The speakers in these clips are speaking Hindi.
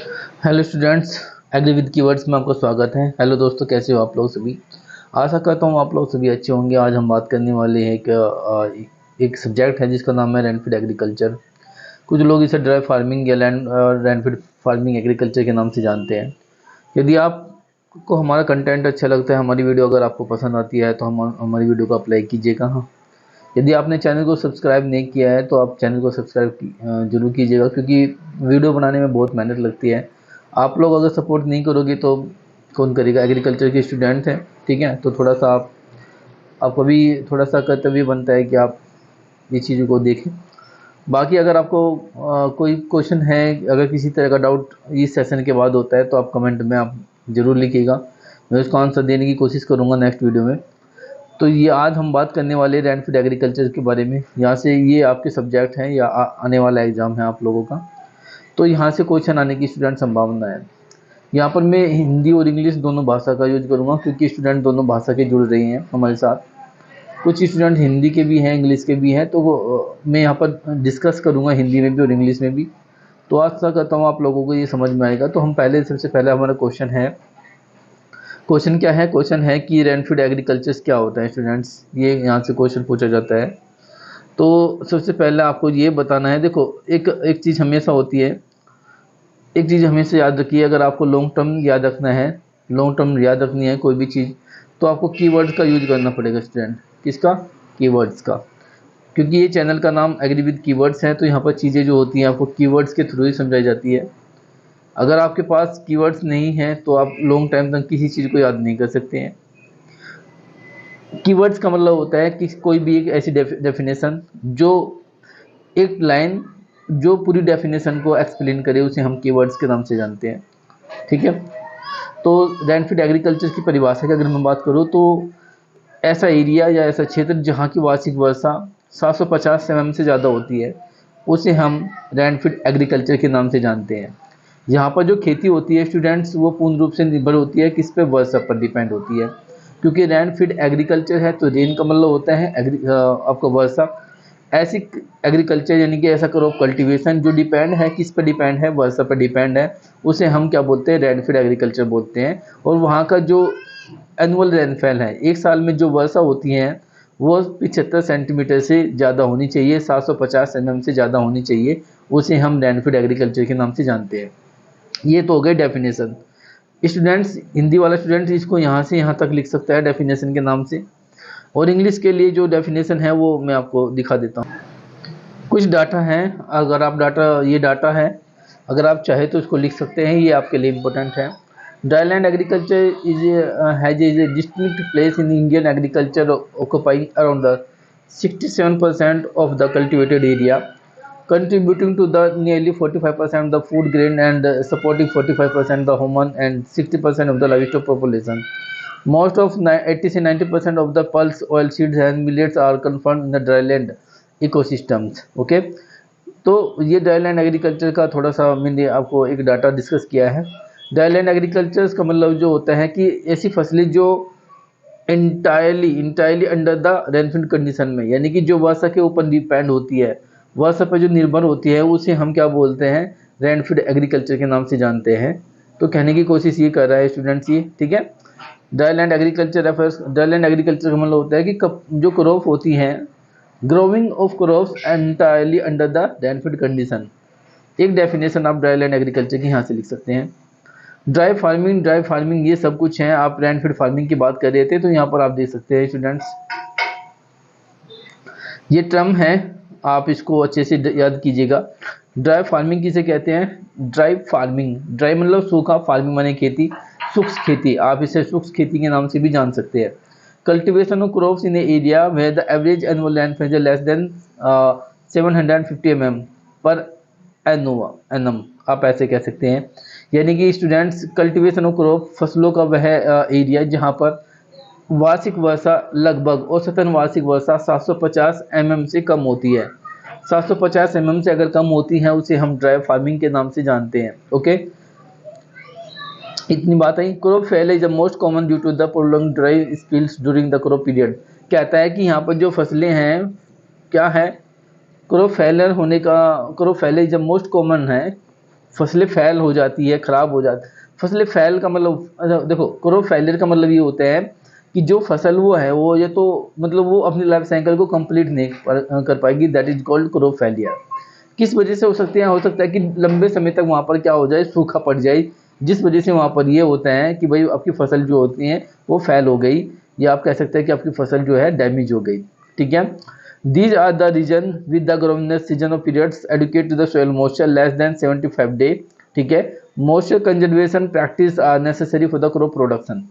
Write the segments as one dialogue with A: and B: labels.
A: Hello students, agri with keywords में आपका स्वागत है। हेलो दोस्तों, कैसे हो आप लोग सभी। आशा करता हूँ आप लोग सभी अच्छे होंगे। आज हम बात करने वाले हैं कि एक सब्जेक्ट है जिसका नाम है रेनफीड एग्रीकल्चर। कुछ लोग इसे ड्राई फार्मिंग या रेनफीड फार्मिंग एग्रीकल्चर के नाम से जानते हैं। यदि आपको हमारा कंटेंट अच्छा लगता है, हमारी वीडियो अगर आपको पसंद आती है तो हम हमारी वीडियो को अप्लाई कीजिएगा। हाँ, यदि आपने चैनल को सब्सक्राइब नहीं किया है तो आप चैनल को सब्सक्राइब जरूर कीजिएगा, क्योंकि वीडियो बनाने में बहुत मेहनत लगती है। आप लोग अगर सपोर्ट नहीं करोगे तो कौन करेगा। एग्रीकल्चर के स्टूडेंट हैं, ठीक है, तो थोड़ा सा आपको भी थोड़ा सा कर्तव्य बनता है कि आप ये चीज़ों को देखें। बाकी अगर आपको कोई क्वेश्चन है, अगर किसी तरह का डाउट इस सेशन के बाद होता है तो आप कमेंट में आप ज़रूर लिखिएगा। मैं उसका आंसर देने की कोशिश करूँगा नेक्स्ट वीडियो में। तो ये आज हम बात करने वाले रेनफीड एग्रीकल्चर के बारे में। यहाँ से ये आपके सब्जेक्ट हैं या आने वाला एग्ज़ाम है आप लोगों का, तो यहाँ से क्वेश्चन आने की स्टूडेंट संभावना है। यहाँ पर मैं हिंदी और इंग्लिश दोनों भाषा का यूज करूँगा, क्योंकि स्टूडेंट दोनों भाषा के जुड़ रही हैं हमारे साथ। कुछ स्टूडेंट हिंदी के भी हैं, इंग्लिश के भी हैं, तो मैं यहाँ पर डिस्कस करूँगा हिंदी में भी और इंग्लिश में भी। तो आशा करता हूँ आप लोगों को ये समझ में आएगा। तो हम सबसे पहले हमारा क्वेश्चन है। क्वेश्चन क्या है? क्वेश्चन है कि रेनफीड एग्रीकल्चर क्या होता है स्टूडेंट्स, ये यहाँ से क्वेश्चन पूछा जाता है। तो सबसे पहले आपको ये बताना है, देखो एक एक चीज़ हमेशा होती है, एक चीज़ हमेशा याद रखिए। अगर आपको लॉन्ग टर्म याद रखना है, लॉन्ग टर्म याद रखनी है कोई भी चीज़, तो आपको कीवर्ड्स का यूज करना पड़ेगा स्टूडेंट। किसका? कीवर्ड्स का। क्योंकि ये चैनल का नाम एग्री विद कीवर्ड्स है, तो यहाँ पर चीज़ें जो होती हैं आपको कीवर्ड्स के थ्रू ही समझाई जाती है। अगर आपके पास कीवर्ड्स नहीं है तो आप लॉन्ग टाइम तक किसी चीज़ को याद नहीं कर सकते हैं। कीवर्ड्स का मतलब होता है कि कोई भी एक ऐसी डेफिनेशन जो एक लाइन जो पूरी डेफिनेशन को एक्सप्लेन करे, उसे हम कीवर्ड्स के नाम से जानते हैं। ठीक है। तो रेनफीड एग्रीकल्चर की परिभाषा की अगर मैं बात करूँ तो ऐसा एरिया या ऐसा क्षेत्र जहाँ की वार्षिक वर्षा 750 एम से ज़्यादा होती है, उसे हम रेनफीड एग्रीकल्चर के नाम से जानते हैं। यहाँ पर जो खेती होती है स्टूडेंट्स, वो पूर्ण रूप से निर्भर होती है किस पे? वर्षा पर डिपेंड होती है। क्योंकि रेनफीड एग्रीकल्चर है तो रेन का मतलब होता है आपका वर्षा। ऐसी एग्रीकल्चर यानी कि ऐसा क्रॉप कल्टीवेशन जो डिपेंड है किस पर डिपेंड है? वर्षा पर डिपेंड है, उसे हम क्या बोलते हैं? रेनफीड एग्रीकल्चर बोलते हैं। और वहाँ का जो एनुअल रेनफॉल है, एक साल में जो वर्षा होती है वो 75 सेंटीमीटर से ज़्यादा होनी चाहिए, 750 एम से ज़्यादा होनी चाहिए, उसे हम रेनफीड एग्रीकल्चर के नाम से जानते हैं। ये तो हो गए डेफिनेशन। स्टूडेंट्स, हिंदी वाला स्टूडेंट इसको यहाँ से यहाँ तक लिख सकता है डेफिनेशन के नाम से। और इंग्लिश के लिए जो डेफिनेशन है वो मैं आपको दिखा देता हूँ। कुछ डाटा है, अगर आप ये डाटा है, अगर आप चाहे तो इसको लिख सकते हैं, ये आपके लिए इम्पोर्टेंट है। Dryland agriculture is a distinct place in Indian agriculture occupying around the 67% of the cultivated area, contributing to the nearly 45% of the food grain and supporting 45% the human and 60% of the livestock population. Most of 80 से 90% of the pulse oil seeds and millets are confirmed in the dryland ecosystems. Okay, तो ये ड्राईलैंड एग्रीकल्चर का थोड़ा सा मैंने आपको एक डाटा डिस्कस किया है। ड्राईलैंड एग्रीकल्चर का मतलब जो होता है कि ऐसी फसलें जो entirely under the rainfed condition में, यानी कि जो वर्षा के ऊपर डिपेंड होती है, वर्षा पर जो निर्भर होती है, उसे हम क्या बोलते हैं? रेनफीड एग्रीकल्चर के नाम से जानते हैं। तो कहने की कोशिश ये कर रहा है स्टूडेंट्स, ये ठीक है। ड्राईलैंड एग्रीकल्चर का मतलब होता है कि जो क्रॉप होती हैं, growing of crops entirely under the rainfed condition. एक डेफिनेशन आप ड्राईलैंड एग्रीकल्चर की यहाँ से लिख सकते हैं। ड्राई फार्मिंग ये सब कुछ है। आप रेनफीड फार्मिंग की बात कर रहे थे, तो यहाँ पर आप देख सकते हैं स्टूडेंट्स, ये टर्म है, आप इसको अच्छे से याद कीजिएगा। ड्राई फार्मिंग किसे कहते हैं? ड्राई फार्मिंग, ड्राई मतलब सूखा, फार्मिंग माने खेती, शुष्क खेती। आप इसे शुष्क खेती के नाम से भी जान सकते हैं। Cultivation of crops in area where the average annual rainfall less than 750 mm per annum, आप ऐसे कह सकते हैं। यानी कि स्टूडेंट्स, कल्टीवेशन ऑफ क्रॉप, फसलों का वह एरिया जहाँ पर वार्षिक वर्षा लगभग औसतन वार्षिक वर्षा 750 mm से कम होती है। 750 mm से अगर कम होती है, उसे हम ड्राई फार्मिंग के नाम से जानते हैं। ओके, इतनी बात आई। Crop fail is the most common due to the prolong dry spells during the crop period. कहता है कि यहाँ पर जो फसलें हैं, क्या है? Crop failure the most common है। फसलें फेल हो जाती है, खराब हो जाती। फसलें फेल का मतलब, अच्छा देखो, क्रॉप फेलियर का मतलब ये होता है कि जो फसल वो है वो ये तो मतलब वो अपनी लाइफ साइकिल को कंप्लीट नहीं कर पाएगी, that is called crop failure. किस वजह से हो सकते हैं? हो सकता है कि लंबे समय तक वहाँ पर क्या हो जाए, सूखा पड़ जाए, जिस वजह से वहाँ पर ये होता है कि भाई आपकी फसल जो होती है वो फेल हो गई, या आप कह सकते हैं कि आपकी फसल जो है डैमेज हो गई। ठीक है। These are the region with the growing season of periods adequate to the soil moisture less than 75 day. ठीक है। Moisture conservation practice are necessary for the crop production.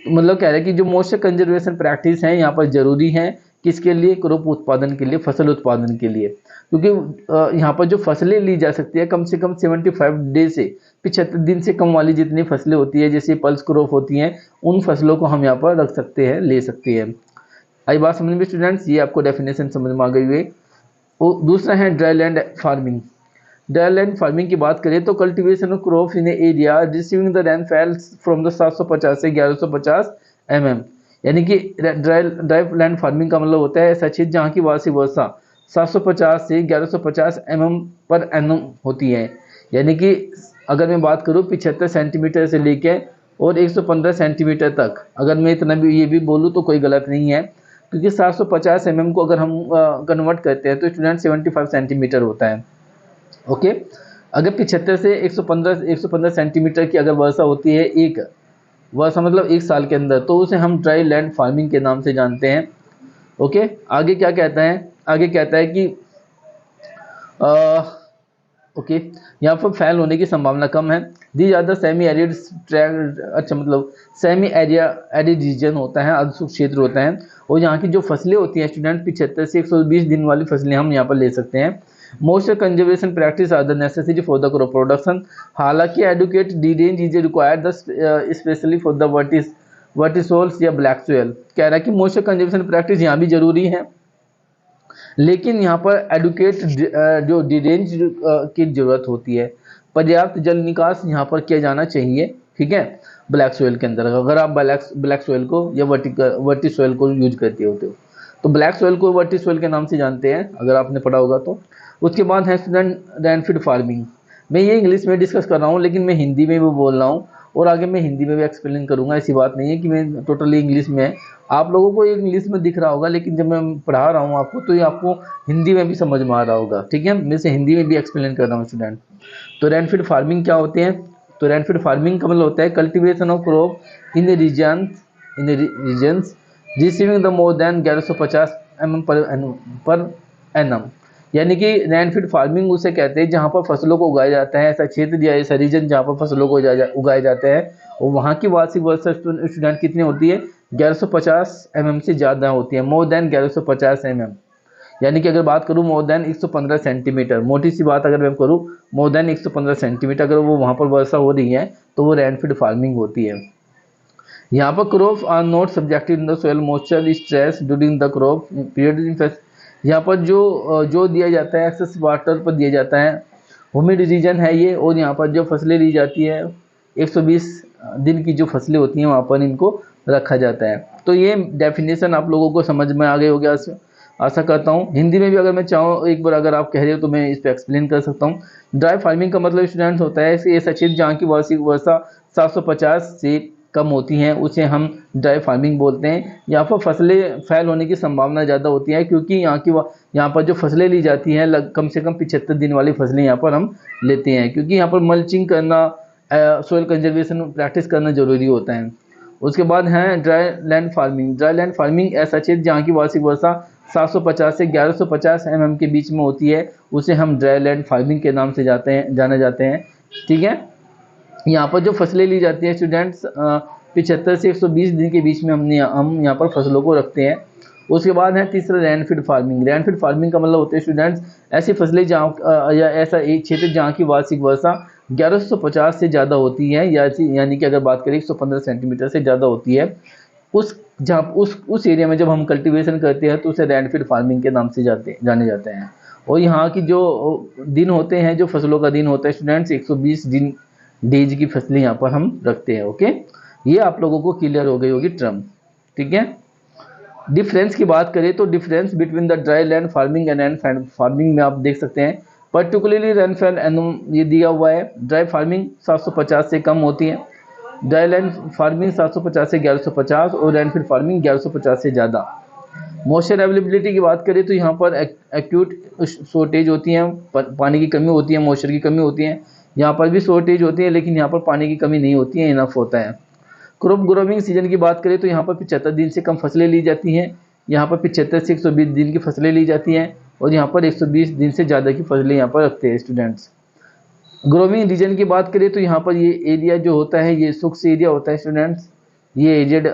A: मतलब कह रहे हैं कि जो मॉइस्चर कंजर्वेशन प्रैक्टिस है यहाँ पर जरूरी है, किसके लिए? क्रॉप उत्पादन के लिए, फसल उत्पादन के लिए। क्योंकि यहाँ पर जो फसलें ली जा सकती है कम से कम 75 डे से 75 दिन से कम वाली जितनी फसलें होती है, जैसे पल्स क्रॉप होती हैं, उन फसलों को हम यहाँ पर रख सकते हैं, ले सकते हैं। आई बात समझ में स्टूडेंट्स? ये आपको डेफिनेशन समझ में आ गई हुई। दूसरा है dry land farming. Dry land farming की बात करें तो cultivation of crop in area receiving the rainfall from the 750 से 1150 mm। यानी कि ड्राई ड्राई लैंड फार्मिंग का मतलब होता है ऐसा क्षेत्र जहाँ की वार्षिक वर्षा 750 से 1150 mm पर एनम होती है। यानी कि अगर मैं बात करूँ 75 सेंटीमीटर से लेके और 115 सेंटीमीटर तक, अगर मैं इतना भी ये भी बोलूँ तो कोई गलत नहीं है, क्योंकि 750 mm को अगर हम कन्वर्ट करते हैं तो स्टूडेंट 75 सेंटीमीटर होता है। ओके। अगर 75 से 115 सेंटीमीटर की अगर वर्षा होती है, एक वर्षा मतलब एक साल के अंदर, तो उसे हम ड्राई लैंड फार्मिंग के नाम से जानते हैं। ओके। आगे क्या कहता है? आगे कहता है कि ओके, यहाँ पर फैल होने की संभावना कम है। These are the semi arid, अच्छा मतलब सेमी एरिया एरिड रीजन होता है, अर्धशुष्क क्षेत्र होता है, और यहाँ की जो फसलें होती हैं स्टूडेंट 75 से 120 दिन वाली फसलें हम यहाँ पर ले सकते हैं। Moisture conservation practice are the necessary for the crop production. हालांकि adequate drainage is required especially for the vertisols या ब्लैक सोयल। कह रहा है कि मोस्टर कंजर्वेशन प्रैक्टिस यहाँ भी जरूरी है, लेकिन यहाँ पर एडुकेट जो डिरेंज की जरूरत होती है। पर्याप्त जल निकास यहाँ पर किया जाना चाहिए। ठीक है। ब्लैक सोयल के अंदर अगर आप ब्लैक सोयल को या वर्टी सोयल को यूज करते होते हो, तो ब्लैक सोयल को वर्टी सोयल के नाम से जानते हैं, अगर आपने पढ़ा होगा तो। उसके बाद है स्टूडेंट रेनफीड फार्मिंग। मैं ये इंग्लिश में डिस्कस कर रहा हूँ, लेकिन मैं हिंदी में भी बोल रहा हूँ, और आगे मैं हिंदी में भी एक्सप्लेन करूंगा। ऐसी बात नहीं है कि मैं टोटली इंग्लिश में है। आप लोगों को इंग्लिश में दिख रहा होगा, लेकिन जब मैं पढ़ा रहा हूँ आपको, तो ये आपको हिंदी में भी समझ में आ रहा होगा। ठीक है। मैं से हिंदी में भी एक्सप्लेन कर रहा हूँ स्टूडेंट। तो रेनफीड फार्मिंग क्या होते हैं? तो रेनफीड फार्मिंग का मतलब होता है cultivation of crop in regions receiving the more than 1150 mm per annum. यानी कि रेनफीड फार्मिंग उसे कहते हैं जहाँ पर फसलों को उगाया जाता है, ऐसा क्षेत्र या ऐसा रीजन जहाँ पर फसलों को उगाए जाते हैं, और वहाँ की वार्षिक वर्षा स्टूडेंट कितनी होती है? 1150 mm से ज़्यादा होती है, मोर देन 1150 mm। यानी कि अगर बात करूँ मोर देन 115 सेंटीमीटर, मोटी सी बात अगर मैं करूँ, मोर देन 115 सेंटीमीटर अगर वो वहाँ पर वर्षा हो रही है तो वो रेनफीड फार्मिंग होती है। यहाँ पर crop are not subjected in the soil moisture stress during the crop period. यहाँ पर जो दिया जाता है एक्सेस वाटर पर दिया जाता है, ह्यूमिड रीजन है ये, और यहाँ पर जो फसलें ली जाती है 120 दिन की जो फसलें होती हैं वहाँ पर इनको रखा जाता है। तो ये डेफिनेशन आप लोगों को समझ में आ गई होगी, आशा करता हूँ। हिंदी में भी अगर मैं चाहूँ एक बार अगर आप कह रहे हो तो मैं इस पर एक्सप्लेन कर सकता हूँ। ड्राई फार्मिंग का मतलब स्टूडेंट्स होता है ऐसा क्षेत्र जहाँ की वार्षिक वर्षा 750 से कम होती हैं, उसे हम ड्राई फार्मिंग बोलते हैं। यहाँ पर फसलें फैल होने की संभावना ज़्यादा होती है, क्योंकि यहाँ पर जो फसलें ली जाती हैं कम से कम 75 दिन वाली फसलें यहाँ पर हम लेते हैं, क्योंकि यहाँ पर मल्चिंग करना, सोयल कंजर्वेशन प्रैक्टिस करना ज़रूरी होता है। उसके बाद है dry land farming. Dry land farming ऐसा क्षेत्र जहाँ की वार्षिक वर्षा 750 से 1150 mm के बीच में होती है, उसे हम ड्राई लैंड फार्मिंग के नाम से जाने जाते हैं। ठीक है। यहाँ पर जो फसलें ली जाती हैं स्टूडेंट्स 75 से 120 दिन के बीच में हम यहाँ पर फसलों को रखते हैं। उसके बाद है तीसरा रेनफीड फार्मिंग। रेनफीड फार्मिंग का मतलब होता है स्टूडेंट्स ऐसी फसलें जहाँ या ऐसा एक क्षेत्र जहाँ की वार्षिक वर्षा 1150 से ज़्यादा होती है, यानी कि अगर बात करें 115 सेंटीमीटर से ज़्यादा होती है, उस एरिया में जब हम कल्टीवेशन करते हैं तो उसे रेनफीड फार्मिंग के नाम से जाने जाते हैं। और यहाँ की जो दिन होते हैं, जो फसलों का दिन होता है स्टूडेंट्स 120 दिन डेज की फसलें यहाँ पर हम रखते हैं। ओके, ये आप लोगों को क्लियर हो गई होगी टर्म। ठीक है। डिफरेंस की बात करें तो difference between the dry land farming and farming में आप देख सकते हैं पर्टिकुलरली रेनफॉल एनुम ये दिया हुआ है। ड्राई फार्मिंग 750 से कम होती है, ड्राई लैंड फार्मिंग 750 से 1150 और रेनफीड फार्मिंग 1150 से ज़्यादा। मॉइस्चर अवेलेबिलिटी की बात करें तो यहाँ पर एक्यूट शॉर्टेज होती है, पानी की कमी होती है, मॉइस्चर की कमी होती है। यहाँ पर भी शॉर्टेज होती है लेकिन यहाँ पर पानी की कमी नहीं होती है, इनफ होता है। क्रॉप ग्रोविंग सीजन की बात करें तो यहाँ पर 75 दिन से कम फसलें ली जाती हैं, यहाँ पर 75 से 120 दिन की फसलें ली जाती हैं और यहाँ पर 120 दिन से ज़्यादा की फसलें यहाँ पर रखते हैं स्टूडेंट्स। ग्रोविंग रीजन की बात करें तो यहाँ पर ये एरिया जो होता है ये शुष्क एरिया होता है स्टूडेंट्स, ये एरिड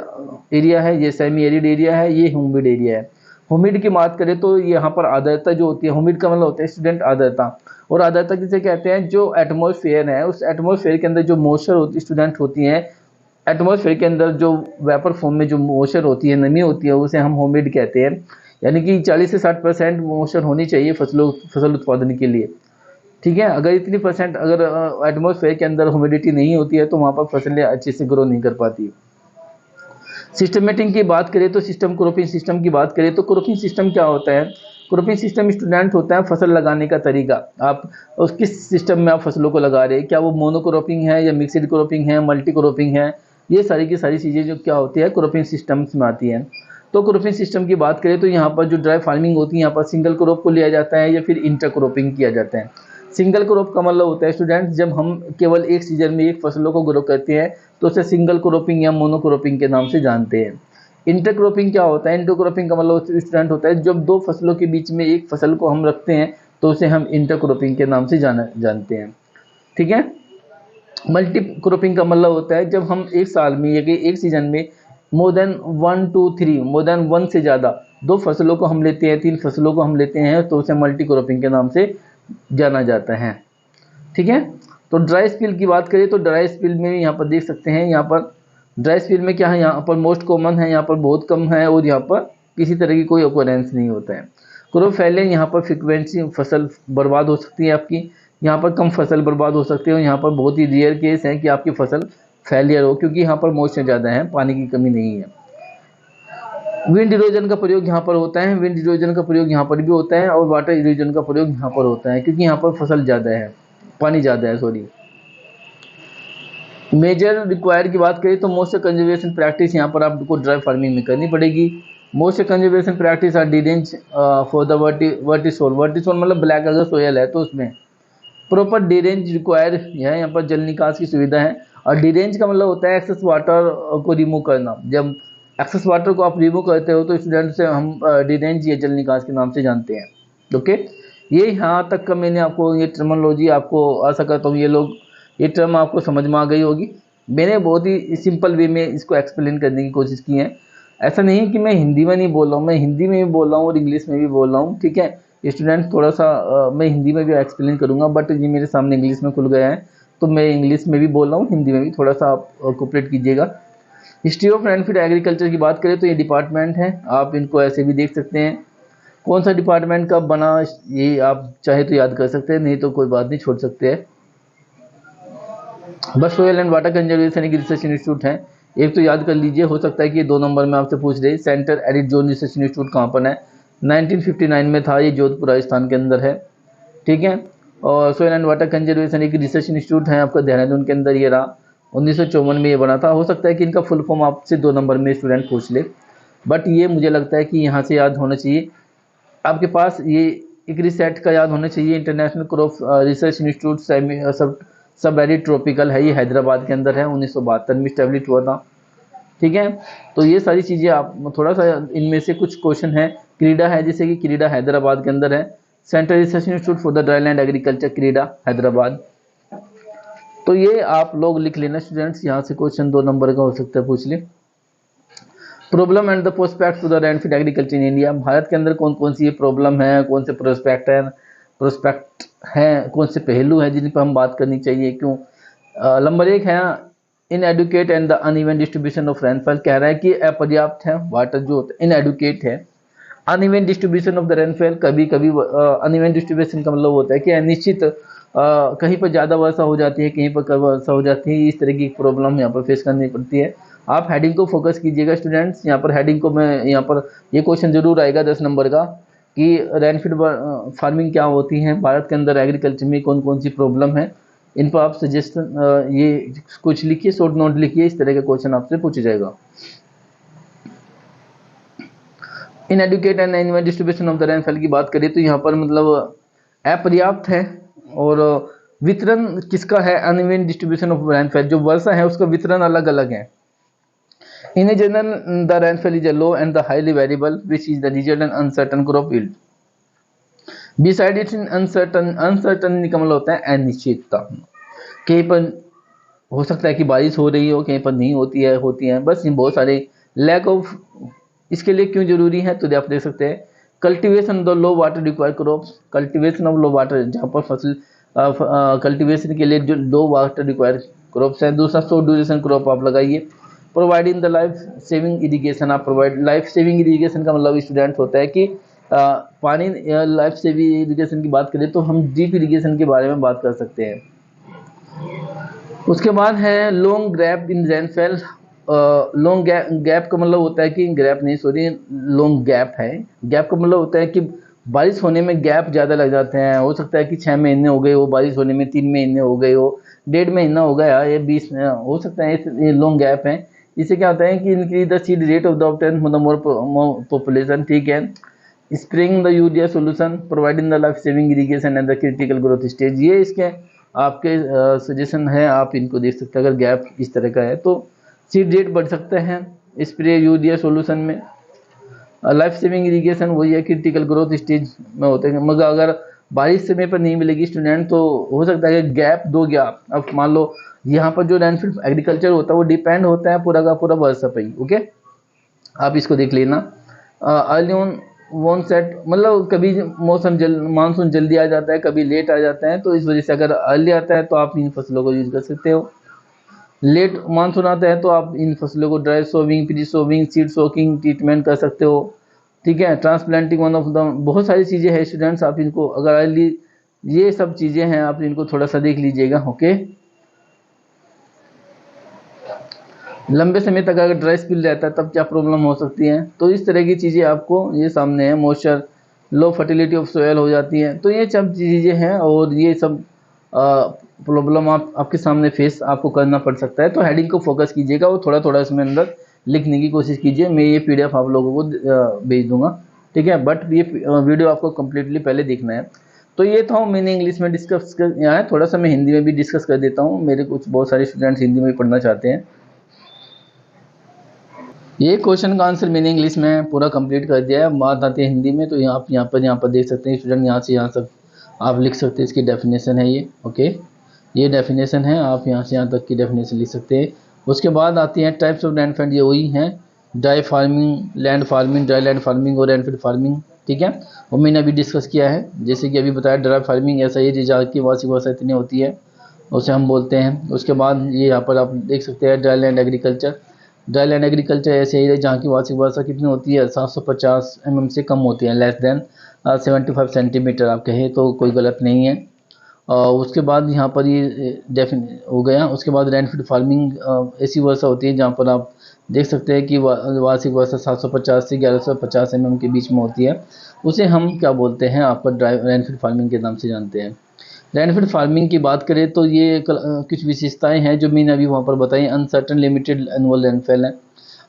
A: एरिया है, ये सेमी एरिड एरिया है, ये ह्यूमिड एरिया है। ह्यूमिड की बात करें तो यहाँ पर आर्द्रता जो होती है, ह्यूमिड का मतलब होता है स्टूडेंट आर्द्रता, और आर्द्रता किसे कहते हैं, जो एटमॉस्फेयर है उस एटमॉस्फेयर के अंदर जो मॉइस्चर होती स्टूडेंट होती है, एटमॉस्फेयर के अंदर जो वेपर फॉर्म में जो मॉइस्चर होती है, नमी होती है, उसे हम ह्यूमिड कहते हैं। यानी कि 40 से 60% मॉइस्चर होनी चाहिए फसल उत्पादन के लिए, ठीक है। अगर इतनी परसेंट अगर एटमॉस्फेयर के अंदर ह्यूमिडिटी नहीं होती है तो वहाँ पर फसलें अच्छे से ग्रो नहीं कर पाती। सिस्टमेटिक की बात करें तो क्रॉपिंग सिस्टम की बात करें तो क्रॉपिंग सिस्टम क्या होता है, क्रॉपिंग सिस्टम स्टूडेंट होता है फसल लगाने का तरीका। आप उस किस सिस्टम में आप फसलों को लगा रहे हैं, क्या वो मोनोक्रॉपिंग है या मिक्सड क्रॉपिंग है, मल्टी क्रॉपिंग है, ये सारी की सारी चीज़ें जो क्या होती है क्रॉपिंग सिस्टम्स में आती हैं। तो क्रॉपिंग सिस्टम की बात करें तो यहाँ पर जो ड्राई फार्मिंग होती है यहाँ पर सिंगल क्रॉप को लिया जाता है या फिर इंटर क्रॉपिंग किया जाता है। सिंगल क्रॉप का मतलब होता है स्टूडेंट जब हम केवल एक सीजन में एक फसलों को ग्रो करते हैं तो उसे सिंगल क्रॉपिंग या मोनोक्रॉपिंग के नाम से जानते हैं। इंटर क्रॉपिंग क्या होता है, इंटर क्रॉपिंग का मतलब स्टूडेंट होता है जब दो फसलों के बीच में एक फसल को हम रखते हैं तो उसे हम इंटर क्रॉपिंग के नाम से जानते हैं, ठीक है। मल्टी क्रॉपिंग का मतलब होता है जब हम एक साल में या एक सीजन में मोर देन 1 2 3 मोर देन 1 से ज़्यादा दो फसलों को हम लेते हैं, 3 फसलों को हम लेते हैं तो उसे मल्टी क्रॉपिंग के नाम से जाना जाता है, ठीक है। तो ड्राई स्पिल की बात करें तो ड्राई स्पिल में यहाँ पर देख सकते हैं, यहाँ पर ड्राई स्पिल में क्या है, यहाँ पर मोस्ट कॉमन है, यहाँ पर बहुत कम है और यहाँ पर किसी तरह की कोई ओकरेंस नहीं होता है। क्रॉप फेलियर यहाँ पर फ्रिक्वेंसी फसल बर्बाद हो सकती है आपकी, यहाँ पर कम फसल बर्बाद हो सकती है और यहाँ पर बहुत ही रेयर केस है कि आपकी फसल फेलियर हो क्योंकि यहाँ पर मॉइस्चर ज़्यादा है, पानी की कमी नहीं है। विंड इरोजन का प्रयोग यहाँ पर होता है, विंड इरोजन का प्रयोग यहाँ पर भी होता है और वाटर इरोजन का प्रयोग यहाँ पर होता है क्योंकि यहाँ पर फसल ज़्यादा है, पानी ज़्यादा है, सॉरी। मेजर रिक्वायर की बात करें तो मॉइस्चर कंजर्वेशन प्रैक्टिस यहाँ पर आपको ड्राई फार्मिंग में करनी पड़ेगी। Moisture conservation practice are derange for the vertisol मतलब ब्लैक अगर सोयल है तो उसमें प्रॉपर डी-रेंज रिक्वायर है, यहाँ पर जल निकास की सुविधा है। और डी-रेंज का मतलब होता है एक्सेस वाटर को रिमूव करना। जब एक्सेस वाटर को आप रिमूव करते हो तो स्टूडेंट से हम डी-रेंज या जल निकास के नाम से जानते हैं, ओके। ये यहाँ तक का मैंने आपको ये टर्मिनोलॉजी आपको आशा करता हूँ ये टर्म आपको समझ में आ गई होगी। मैंने बहुत ही सिंपल वे में इसको एक्सप्लेन करने की कोशिश की है। ऐसा नहीं है कि मैं हिंदी में नहीं बोल रहा हूँ, मैं हिंदी में भी बोल रहा हूँ और इंग्लिश में भी बोल रहा हूँ, ठीक है। स्टूडेंट थोड़ा सा मैं हिंदी में भी एक्सप्लेन करूँगा बट ये मेरे सामने इंग्लिश में खुल गया है तो मैं इंग्लिश में भी बोल रहा हूँ, हिंदी में भी थोड़ा सा आप कोऑपरेट कीजिएगा। हिस्ट्री ऑफ रेनफीड एग्रीकल्चर की बात करें तो ये डिपार्टमेंट है, आप इनको ऐसे भी देख सकते हैं। कौन सा डिपार्टमेंट कब बना ये आप चाहे तो याद कर सकते हैं, नहीं तो कोई बात नहीं, छोड़ सकते हैं। बस सोयल एंड वाटर कंजर्वेशन एक रिसर्च इंस्टीट्यूट है, एक तो याद कर लीजिए, हो सकता है कि 2 नंबर में आपसे पूछ रहे। Centre added zone research institute कहाँ पर है, 1959 में था, ये जोधपुर राजस्थान के अंदर है, ठीक है। और सोयल एंड वाटर कंजर्वेशन एक रिसर्च इंस्टीट्यूट है आपका देहरादून के अंदर, ये रहा 1954 में ये बना था। हो सकता है कि इनका फुल फॉर्म आपसे 2 नंबर में स्टूडेंट पूछ ले, बट ये मुझे लगता है कि यहाँ से याद होना चाहिए आपके पास, ये एक रिसेट का याद होना चाहिए, इंटरनेशनल क्रॉप रिसर्च इंस्टीट्यूट सब एरिड ट्रॉपिकल है, ये हैदराबाद के अंदर है, 1972 में स्टैब्लिश हुआ था, ठीक है। तो ये सारी चीज़ें आप थोड़ा सा इनमें से कुछ क्वेश्चन है। क्रीडा है, जैसे कि क्रीडा हैदराबाद के अंदर है, central research institute for the dryland agriculture क्रीडा हैदराबाद। तो ये आप लोग लिख लेना स्टूडेंट्स, यहाँ से क्वेश्चन 2 नंबर का हो सकता है पूछ ले। Problem and the prospect to the rainfed agriculture in India, भारत के अंदर कौन कौन सी ये प्रॉब्लम है, कौन से प्रोस्पेक्ट हैं, कौन से पहलू हैं जिन पर हम बात करनी चाहिए, क्यों। नंबर 1 है inadequate and the uneven distribution of rainfall, कह रहा है कि अपर्याप्त है वाटर जो होता है, इनएडुकेट है। Uneven distribution of the rainfall, कभी कभी अनइवन डिस्ट्रीब्यूशन का मतलब होता है कि अनिश्चित कहीं पर ज़्यादा वर्षा हो जाती है, कहीं पर कम वर्षा हो जाती है, इस तरह की प्रॉब्लम यहाँ पर फेस करनी पड़ती है। आप हेडिंग को फोकस कीजिएगा स्टूडेंट्स, यहाँ पर हेडिंग को मैं यहाँ पर ये क्वेश्चन जरूर आएगा 10 नंबर का, कि रेनफीड फार्मिंग क्या होती है, भारत के अंदर एग्रीकल्चर में कौन कौन सी प्रॉब्लम है, इन पर आप सजेशन ये कुछ लिखिए, शॉर्ट नोट लिखिए, इस तरह का क्वेश्चन आपसे पूछा जाएगा। Inadequate and uneven distribution of the rainfall की बात करें तो यहाँ पर मतलब अपर्याप्त है, और वितरण किसका है, अनइवन डिस्ट्रीब्यूशन ऑफ रेनफॉल, जो वर्षा है उसका वितरण अलग अलग है। In general the rainfall is low and the highly variable which is the resultant uncertain crop yield. Beside it in uncertain, uncertain का मतलब होता है अनिश्चितता, कहीं पर हो सकता है कि बारिश हो रही हो, कहीं पर नहीं होती है, होती है, बस ये बहुत सारे लैक ऑफ। इसके लिए क्यों जरूरी है तो आप देख सकते हैं, cultivation the low water required crops, cultivation of low water, जहाँ पर फसल कल्टीवेशन के लिए जो लो वाटर रिक्वायर्ड क्रॉप्स है। दूसरा शॉर्ट ड्यूरेशन क्रॉप आप लगाइए। Providing the life saving irrigation, आप प्रोवाइड, लाइफ सेविंग इरिगेशन का मतलब स्टूडेंट होता है कि पानी, लाइफ सेविंग इरिगेशन की बात करें तो हम ड्रिप इरिगेशन के बारे में बात कर सकते हैं। उसके बाद है long gap in rainfall. Long gap का मतलब होता है कि गैप नहीं, सॉरी, लॉन्ग गैप है। गैप का मतलब होता है कि बारिश होने में गैप ज़्यादा लग जाते हैं। हो सकता है कि 6 महीने हो गए हो बारिश होने में, 3 महीने हो गए हो, 1.5 महीना हो गया, ये 20 हो सकता है, ये लॉन्ग गैप है। इससे क्या होता है कि increase the seed rate of the obtain मतलब मोर पॉपुलेशन, ठीक है। Spring the urea solution, providing the life saving irrigation and the critical growth stage, ये इसके आपके सजेशन है, आप इनको देख सकते हैं। अगर गैप इस तरह का है तो सीड रेट बढ़ सकते हैं स्प्रे यूरिया सोल्यूशन में। लाइफ सेविंग इरिगेशन वही है, क्रिटिकल ग्रोथ स्टेज में होते हैं। मगर अगर बारिश समय पर नहीं मिलेगी स्टूडेंट तो हो सकता है कि गैप दो गैप। अब मान लो यहाँ पर जो रेनफील्ड एग्रीकल्चर होता है वो डिपेंड होता है पूरा का पूरा वर्षा पे ही, ओके, आप इसको देख लेना। अर्ली ऑन वन सेट मतलब कभी मौसम मानसून जल्दी आ जाता है, कभी लेट आ जाता है, तो इस वजह से अगर अर्ली आता है तो आप इन फसलों को यूज कर सकते हो। लेट मानसून आता है तो आप इन फसलों को dry sowing, pre sowing, seed soaking treatment कर सकते हो, ठीक है। ट्रांसप्लांटिंग वन ऑफ द, बहुत सारी चीज़ें हैं स्टूडेंट्स, आप इनको अगर अर्ली, ये सब चीज़ें हैं, आप इनको थोड़ा सा देख लीजिएगा, ओके। लंबे समय तक अगर ड्राई स्पिल रहता है तब क्या प्रॉब्लम हो सकती है, तो इस तरह की चीज़ें आपको ये सामने है। Moisture, low fertility of soil हो जाती है, तो ये सब चीज़ें हैं, और ये सब प्रॉब्लम आपके सामने फेस आपको करना पड़ सकता है। तो हेडिंग को फोकस कीजिएगा और थोड़ा थोड़ा इसमें अंदर लिखने की कोशिश कीजिए। मैं ये PDF आप लोगों को भेज दूंगा, ठीक है, बट ये वीडियो आपको कम्प्लीटली पहले देखना है। तो ये था, मैंने इंग्लिश में डिस्कस कर, यहाँ है थोड़ा सा मैं हिंदी में भी डिस्कस कर देता हूँ, मेरे कुछ बहुत सारे स्टूडेंट्स हिंदी में पढ़ना चाहते हैं। ये क्वेश्चन का आंसर मैंने इंग्लिश में पूरा कंप्लीट कर दिया है, बात आती है हिंदी में, तो यहाँ पर देख सकते हैं स्टूडेंट, यहाँ से यहाँ तक आप लिख सकते हैं। इसकी डेफिनेशन है ये, ओके, ये डेफिनेशन है, आप यहाँ से यहाँ तक की डेफिनेशन लिख सकते हैं। उसके बाद आती है टाइप्स ऑफ रेनफीड, ये वही हैं, dry farming, land farming, dry land farming और रेनफीड फार्मिंग, ठीक है। वो मैंने अभी डिस्कस किया है, जैसे कि अभी बताया ड्राई फार्मिंग ऐसा ही जहाँ की वार्षिक वर्षा इतनी होती है उसे हम बोलते हैं। उसके बाद ये यहाँ पर आप देख सकते हैं dry land agriculture. Dry land agriculture ऐसे ही है जहाँ की वार्षिक वर्षा कितनी होती है, 750 mm से कम होती है, लेस देन 75 सेंटीमीटर आप कहें तो कोई गलत नहीं है। उसके बाद यहाँ पर ये डेफिन हो गया। उसके बाद रेनफीड फार्मिंग ऐसी वर्षा होती है जहाँ पर आप देख सकते हैं कि वार्षिक वर्षा 750 से 1150 mm के बीच में होती है, उसे हम क्या बोलते हैं, आपका रेनफीड फार्मिंग के नाम से जानते हैं। रेनफीड फार्मिंग की बात करें तो ये कुछ विशेषताएं हैं जो मैंने अभी वहाँ पर बताई। अनसर्टन लिमिटेड एनुअल रेनफॉल है।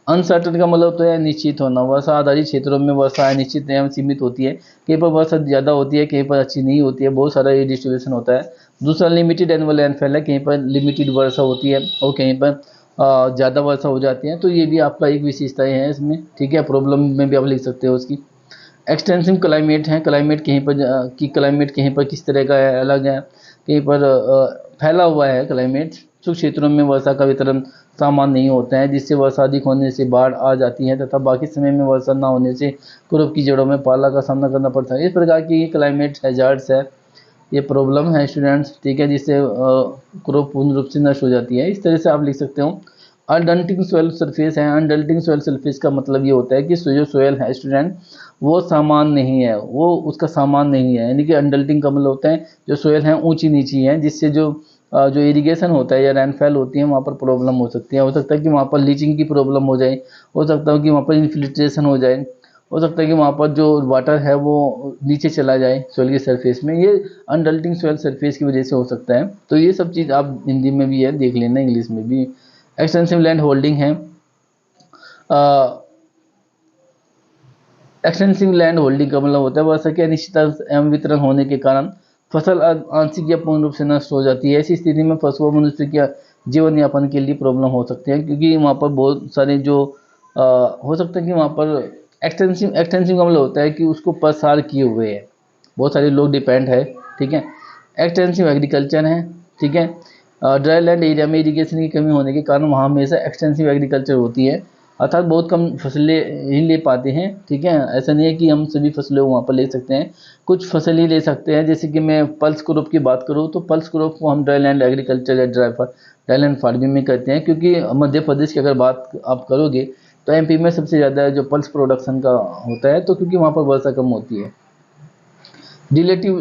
A: अनसर्टन का मतलब तो है निश्चित होना। वर्षा आधारित क्षेत्रों में वर्षा अनिश्चित एवं सीमित होती है, कहीं पर वर्षा ज़्यादा होती है, कहीं पर अच्छी नहीं होती है, बहुत सारा ये डिस्ट्रीब्यूशन होता है। दूसरा लिमिटेड एनुअल रेनफॉल है, कहीं पर लिमिटेड वर्षा होती है और कहीं पर ज़्यादा वर्षा हो जाती है, तो ये भी आपका एक विशेषताएँ हैं इसमें, ठीक है। प्रॉब्लम में भी आप लिख सकते हो उसकी। एक्सटेंसिव क्लाइमेट है, क्लाइमेट कहीं पर क्लाइमेट कहीं पर किस तरह का है, अलग है, कहीं पर फैला हुआ है क्लाइमेट। कुछ क्षेत्रों में वर्षा का वितरण समान नहीं होता है, जिससे वर्षा अधिक होने से बाढ़ आ जाती है तथा बाकी समय में वर्षा न होने से क्रॉप की जड़ों में पाला का सामना करना पड़ता है। इस प्रकार की क्लाइमेट हैजार्ड्स है, ये प्रॉब्लम है स्टूडेंट्स, ठीक है, जिससे क्रॉप पूर्ण रूप से नष्ट हो जाती है। इस तरह से आप लिख सकते हो। अनडल्टिंग सोयल सरफेस है। अनडल्टिंग सोयल सरफेस का मतलब ये होता है कि जो सोयल है स्टूडेंट वो सामान नहीं है, वो उसका सामान नहीं है, यानी कि अनडल्टिंग का मतलब होता है जो सोयल है ऊंची नीची है, जिससे जो इरिगेशन होता है या रेनफॉल होती है वहाँ पर प्रॉब्लम हो सकती है। हो सकता है कि वहाँ पर लीचिंग की प्रॉब्लम हो जाए, हो सकता है कि वहाँ पर इन्फिल्ट्रेशन हो जाए, हो सकता है कि वहाँ पर जो वाटर है वो नीचे चला जाए सॉइल की सरफेस में, ये अनडल्टिंग सॉइल सरफेस की वजह से हो सकता है। तो ये सब चीज़ आप हिंदी में भी है देख लेना, इंग्लिश में भी। एक्सटेंसिव लैंड होल्डिंग है, एक्सटेंसिव लैंड होल्डिंग का मतलब होता है वर्षा के अनिश्चित एवं वितरण होने के कारण फसल आंशिक या पूर्ण रूप से नष्ट हो जाती है। ऐसी स्थिति में पशुओं मनुष्य के जीवन यापन के लिए प्रॉब्लम हो सकती है, क्योंकि वहाँ पर बहुत सारे जो हो सकता है कि वहाँ पर एक्सटेंसिव का मतलब होता है कि उसको प्रसार किए हुए है, बहुत सारे लोग डिपेंड है, ठीक है। एक्सटेंसिव एग्रीकल्चर है, ठीक है। ड्राई लैंड एरिया में इरिगेशन की कमी होने के कारण वहाँ हमेशा एक्सटेंसिव एग्रीकल्चर होती है, अर्थात बहुत कम फसलें ही ले पाते हैं, ठीक है। ऐसा नहीं है कि हम सभी फसलें वहाँ पर ले सकते हैं, कुछ फसल ही ले सकते हैं। जैसे कि मैं पल्स क्रॉप की बात करूँ तो पल्स क्रॉप को हम ड्राई लैंड एग्रीकल्चर या ड्राई लैंड फार्मिंग में करते हैं, क्योंकि मध्य प्रदेश की अगर बात आप करोगे तो एमपी में सबसे ज़्यादा जो पल्स प्रोडक्शन का होता है, तो क्योंकि वहाँ पर वर्षा कम होती है। रिलेटिव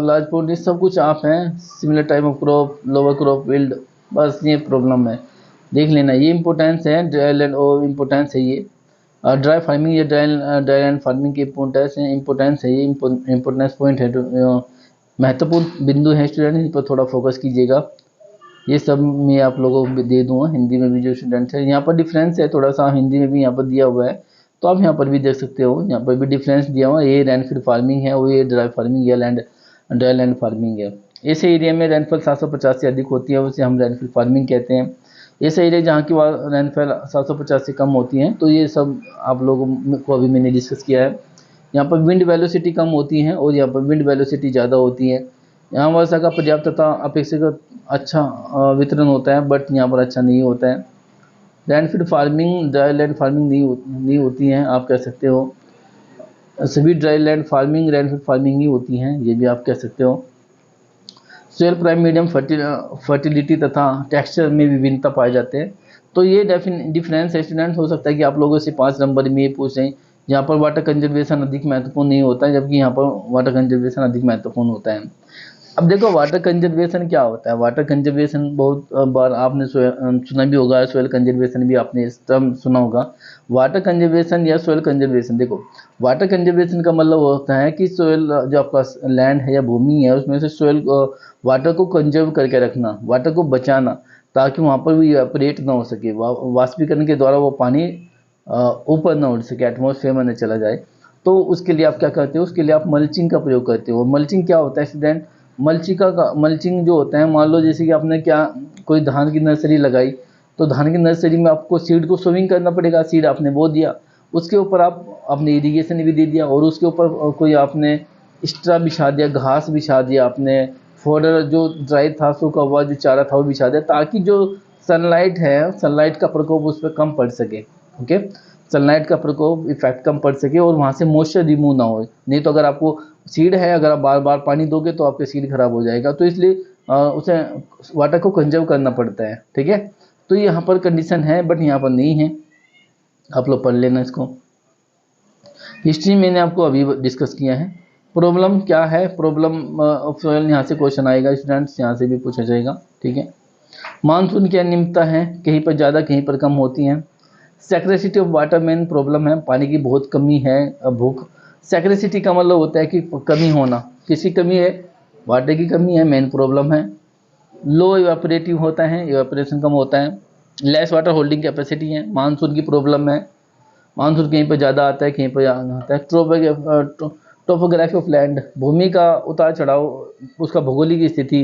A: लार्ज प्रोड्यूस सब कुछ आप हैं, similar type of crop, lower crop yield, बस ये प्रॉब्लम है, देख लेना। ये इंपॉर्टेंस है ड्राई लैंड और इम्पोर्टेंस है ये ड्राई फार्मिंग या ड्राई लैंड फार्मिंग की इम्पोर्टेंस है ये इम्पोर्टेंस पॉइंट है, महत्वपूर्ण बिंदु है स्टूडेंट, इन पर थोड़ा फोकस कीजिएगा। ये सब मैं आप लोगों को दे दूंगा हिंदी में भी, जो स्टूडेंट्स है यहाँ पर डिफरेंस है थोड़ा सा हिंदी में भी यहाँ पर दिया हुआ है, तो आप यहाँ पर भी देख सकते हो, यहाँ पर भी डिफरेंस दिया हुआ है। ये रेनफीड फार्मिंग है और ये ड्राई फार्मिंग या ड्राई लैंड फार्मिंग है। इस एरिया में रेनफॉल 750 से अधिक होती है, उसे हम रेनफीड फार्मिंग कहते हैं। ऐसे एरिया जहाँ की रेनफॉल 750 से कम होती है, तो ये सब आप लोगों को अभी मैंने डिस्कस किया है। यहाँ पर विंड वेलोसिटी कम होती है और यहाँ पर विंड वेलोसिटी ज़्यादा होती है। यहाँ वर्षा का पर्याप्त तथा अपेक्षाकृत अच्छा वितरण होता है, बट यहाँ पर अच्छा नहीं होता है। रेनफीड फार्मिंग ड्राई लैंड फार्मिंग नहीं होती है, आप कह सकते हो। सभी ड्राई लैंड फार्मिंग रेनफीड फार्मिंग ही होती हैं, ये भी आप कह सकते हो। सोयल प्राइम मीडियम फर्टिलिटी तथा टेक्सचर में विभिन्नता पाए जाते हैं, तो ये डिफरेंस स्टूडेंट हो सकता है कि आप लोगों से 5 नंबर में ये पूछें, यहाँ पर वाटर कंजर्वेशन अधिक महत्वपूर्ण नहीं होता है, जबकि यहाँ पर वाटर कंजर्वेशन अधिक महत्वपूर्ण होता है। अब देखो वाटर कंजर्वेशन क्या होता है। वाटर कंजर्वेशन बहुत बार आपने सुना भी होगा, सोयल कंजर्वेशन भी आपने इस टर्म सुना होगा। वाटर कंजर्वेशन या सोयल कंजर्वेशन, देखो वाटर कंजर्वेशन का मतलब होता है कि सोयल जो आपका लैंड है या भूमि है उसमें से सोयल वाटर को कंजर्व करके रखना, वाटर को बचाना, ताकि वहाँ पर भी इवेपोरेट ना हो सके, वाष्पीकरण के द्वारा वो पानी ऊपर ना उड़ सके, एटमॉस्फेयर में न चला जाए। तो उसके लिए आप क्या करते हो, उसके लिए आप मल्चिंग का प्रयोग करते हो। मल्चिंग क्या होता है स्टूडेंट, मल्चिंग जो होता है, मान लो जैसे कि आपने क्या कोई धान की नर्सरी लगाई, तो धान की नर्सरी में आपको सीड को सोविंग करना पड़ेगा। सीड आपने बो दिया, उसके ऊपर आप अपने इरिगेशन भी दे दिया, और उसके ऊपर कोई आपने एक्स्ट्रा बिछा दिया, घास बिछा दिया आपने, फोडर जो ड्राई था सूखा हुआ जो चारा था वो बिछा दिया, ताकि जो सनलाइट है, सनलाइट का प्रकोप उस पर कम पड़ सके। ओके, सनलाइट का प्रकोप इफेक्ट कम पड़ सके और वहाँ से मॉइस्चर रिमूव ना हो। नहीं तो अगर आपको सीड है, अगर आप बार बार पानी दोगे तो आपके सीड खराब हो जाएगा, तो इसलिए उसे वाटर को कंजर्व करना पड़ता है, ठीक है। तो यहाँ पर कंडीशन है, बट यहाँ पर नहीं है, आप लोग पढ़ लेना इसको। हिस्ट्री मैंने आपको अभी डिस्कस किया है। प्रॉब्लम क्या है, प्रॉब्लम ऑफ सॉइल, यहाँ से क्वेश्चन आएगा स्टूडेंट्स, यहाँ से भी पूछा जाएगा, ठीक है। मानसून की अनियमितता है, कहीं पर ज़्यादा कहीं पर कम होती हैं। सेक्रेसिटी ऑफ वाटर मेन प्रॉब्लम है, पानी की बहुत कमी है, भूख। सेक्रेसिटी का मतलब होता है कि कमी होना, किसी कमी है, वाटर की कमी है, मेन प्रॉब्लम है। लो इवेपोरेटिव होता है, इवेपोरेशन कम होता है। लेस वाटर होल्डिंग कैपेसिटी है, मानसून की प्रॉब्लम है, मानसून कहीं पर ज़्यादा आता है कहीं पर ज़्यादा आता है। टोपोग्राफी ऑफ लैंड, भूमि का उतार चढ़ाव, उसका भौगोलिक स्थिति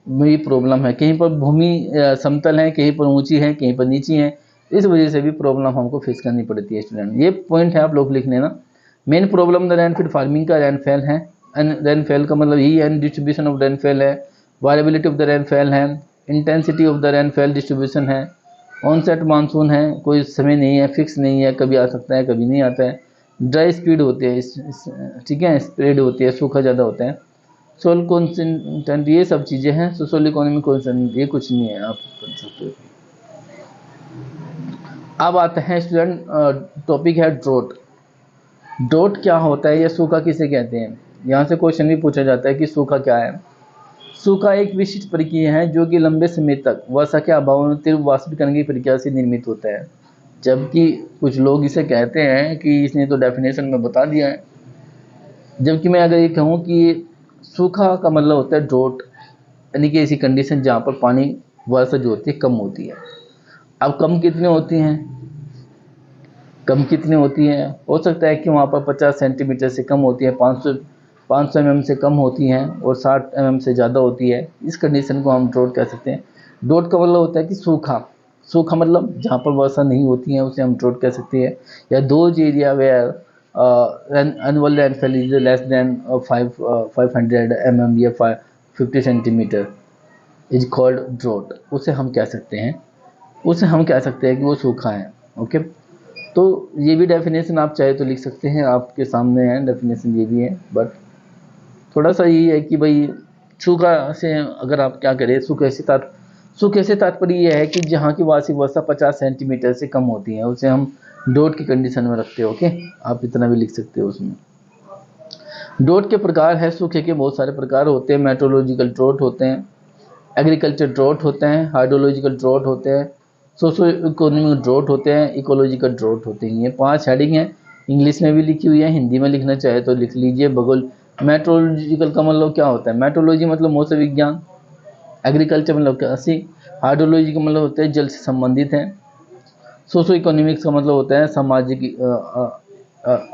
A: में प्रॉब्लम है, कहीं पर भूमि समतल है, कहीं पर ऊंची है, कहीं पर नीची है, इस वजह से भी प्रॉब्लम हमको फेस करनी पड़ती है स्टूडेंट। ये पॉइंट है, आप लोग लिख लेना। मेन प्रॉब्लम द रेनफीड फार्मिंग का रेनफेल है, रेनफेल का मतलब यही है, डिस्ट्रीब्यूशन ऑफ रेनफेल है, वायरेबिलिटी ऑफ द रेनफेल है, इंटेंसिटी ऑफ द रेनफेल डिस्ट्रीब्यूशन है, ऑनसेट मानसून है, कोई समय नहीं है, फिक्स नहीं है, कभी आ सकता है कभी नहीं आता है। ड्राई स्पीड होती है, ठीक है, स्प्रेड होती है, सूखा ज़्यादा होता है। सोल कॉन्सेंटेंट, ये सब चीज़ें हैं। सोशल इकोनॉमिक कॉन्सेंट ये कुछ नहीं है, आप कर सकते हो। अब आते हैं स्टूडेंट, टॉपिक है ड्रोट। ड्रोट क्या होता है या सूखा किसे कहते हैं, यहाँ से क्वेश्चन भी पूछा जाता है कि सूखा क्या है। सूखा एक विशिष्ट प्रक्रिया है जो कि लंबे समय तक वर्षा के अभाव में तीव्र वाष्पीकरण की प्रक्रिया से निर्मित होता है। जबकि कुछ लोग इसे कहते हैं कि इसने तो डेफिनेशन में बता दिया है। जबकि मैं अगर ये कहूँ कि सूखा का मतलब होता है ड्रोट, यानी कि ऐसी कंडीशन जहाँ पर पानी वर्षा जो होती है कम होती है। अब कम कितने होती हैं, कम कितनी होती हैं, हो सकता है कि वहाँ पर 50 सेंटीमीटर से कम होती है, 500 mm से कम होती हैं और 60 mm से ज़्यादा होती है। इस कंडीशन को हम ड्रोट कह सकते हैं। ड्रोट का मतलब होता है कि सूखा, सूखा मतलब जहाँ पर वर्षा नहीं होती है उसे हम ड्रोट कह सकते हैं। या those area where annual rainfall is less than 500 mm या 50 सेंटीमीटर इज कॉल्ड ड्रोट, उसे हम कह सकते हैं, उसे हम कह सकते हैं कि वो सूखा है। ओके, तो ये भी डेफिनेशन आप चाहे तो लिख सकते हैं, आपके सामने है डेफिनेशन, ये भी है। बट थोड़ा सा ये है कि भाई सूखा से अगर आप क्या करें, सूखे से तात्पर्य ये है कि जहाँ की वार्षिक वर्षा 50 सेंटीमीटर से कम होती है उसे हम डॉट की कंडीशन में रखते हैं। ओके, आप इतना भी लिख सकते हो उसमें। डॉट के प्रकार है, सूखे के बहुत सारे प्रकार होते हैं। मेट्रोलॉजिकल ड्रॉट होते हैं, एग्रीकल्चर ड्रॉट होते हैं, हाइड्रोलॉजिकल ड्रॉट होते हैं, सोशो इकोनॉमिक ड्रॉट होते हैं, इकोलॉजिकल ड्रॉट होते हैं। ये 5 हेडिंग हैं, इंग्लिश में भी लिखी हुई है, हिंदी में लिखना चाहे तो लिख लीजिए। भूगोल मेट्रोलॉजिकल का मतलब क्या होता है, मेट्रोलॉजी मतलब मौसम विज्ञान, एग्रीकल्चर मतलब कृषि, हाइड्रोलॉजी का मतलब होता है जल से संबंधित है, सोशो इकोनॉमिक्स का मतलब होता है सामाजिक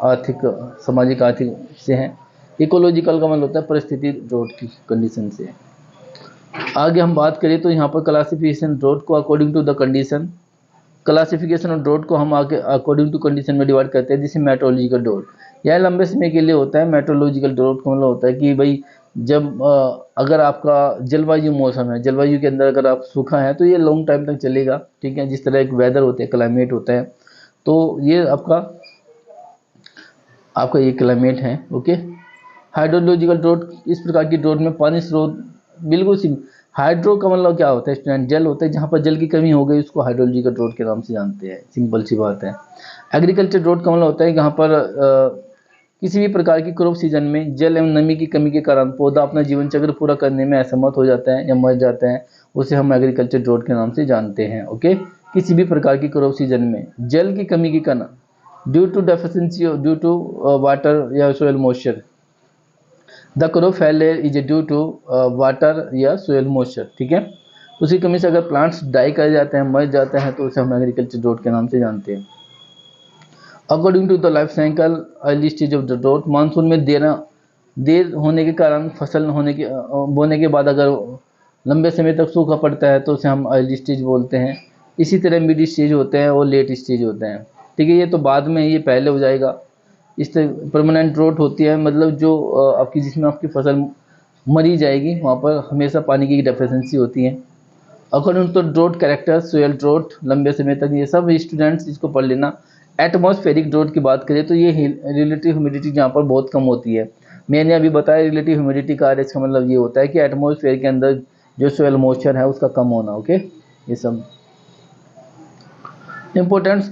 A: आर्थिक से है, इकोलॉजिकल का मतलब होता है परिस्थिति ड्रॉट की कंडीशन से है। आगे हम बात करें तो यहाँ पर क्लासिफिकेशन ड्रॉट को according to the condition, classification of drought को हम आगे अकॉर्डिंग टू कंडीशन में डिवाइड करते हैं। जैसे मेट्रोलॉजिकल ड्रॉट, यह लंबे समय के लिए होता है। मेट्रोलॉजिकल ड्रॉट का मतलब होता है कि भाई जब अगर आपका जलवायु मौसम है, जलवायु के अंदर अगर आप सूखा है तो ये लॉन्ग टाइम तक चलेगा। ठीक है, जिस तरह एक वेदर होते हैं, क्लाइमेट होता है, तो ये आपका आपका ये क्लाइमेट है। ओके, हाइड्रोलॉजिकल ड्रॉट, इस प्रकार की ड्रॉट में पानी स्रोत बिल्कुल सी, हाइड्रो का मतलब क्या होता है स्टूडेंट, जल होता है, जहाँ पर जल की कमी हो गई उसको हाइड्रोलॉजिकल ड्रॉट के नाम से जानते हैं, सिंपल सी बात है। एग्रीकल्चर ड्रॉट का मतलब होता है जहाँ पर किसी भी प्रकार की क्रॉप सीजन में जल एवं नमी की कमी के कारण पौधा अपना जीवन चक्र पूरा करने में असमर्थ हो जाता है या मर जाता है, उसे हम एग्रीकल्चर ड्रॉट के नाम से जानते हैं। ओके, किसी भी प्रकार की क्रॉप सीजन में जल की कमी के कारण, due to deficiency, due to water या soil moisture, the crop failure is due to water या सोयल मॉइस्चर। ठीक है, उसी कमी से अगर प्लांट्स डाई कर जाते हैं, मर जाते हैं, तो उसे हम एग्रीकल्चर ड्रॉट के नाम से जानते हैं। According to the life cycle early stage of the drought, monsoon में देर होने के कारण फसल होने के बोने के बाद अगर लंबे समय तक सूखा पड़ता है तो उसे हम अर्ली स्टेज बोलते हैं। इसी तरह मिड स्टेज होते हैं और लेट स्टेज होते हैं। ठीक है, ये तो बाद में, ये पहले हो जाएगा। इस तरह परमानेंट ड्रॉट होती है, मतलब जो आपकी जिसमें आपकी फसल मरी जाएगी, वहाँ पर हमेशा पानी की डेफिशिएंसी होती है। According to drought character, soil drought लंबे समय तक, ये सब स्टूडेंट्स इसको पढ़ लेना। एटमॉस्फेरिक ड्रॉट की बात करें तो ये रिलेटिव ह्यूमिडिटी जहाँ पर बहुत कम होती है, मैंने अभी बताया रिलेटिव ह्यूमिडिटी का इसका मतलब ये होता है कि एटमॉस्फेयर के अंदर जो सोयल मॉइस्चर है उसका कम होना। ओके, ये सब important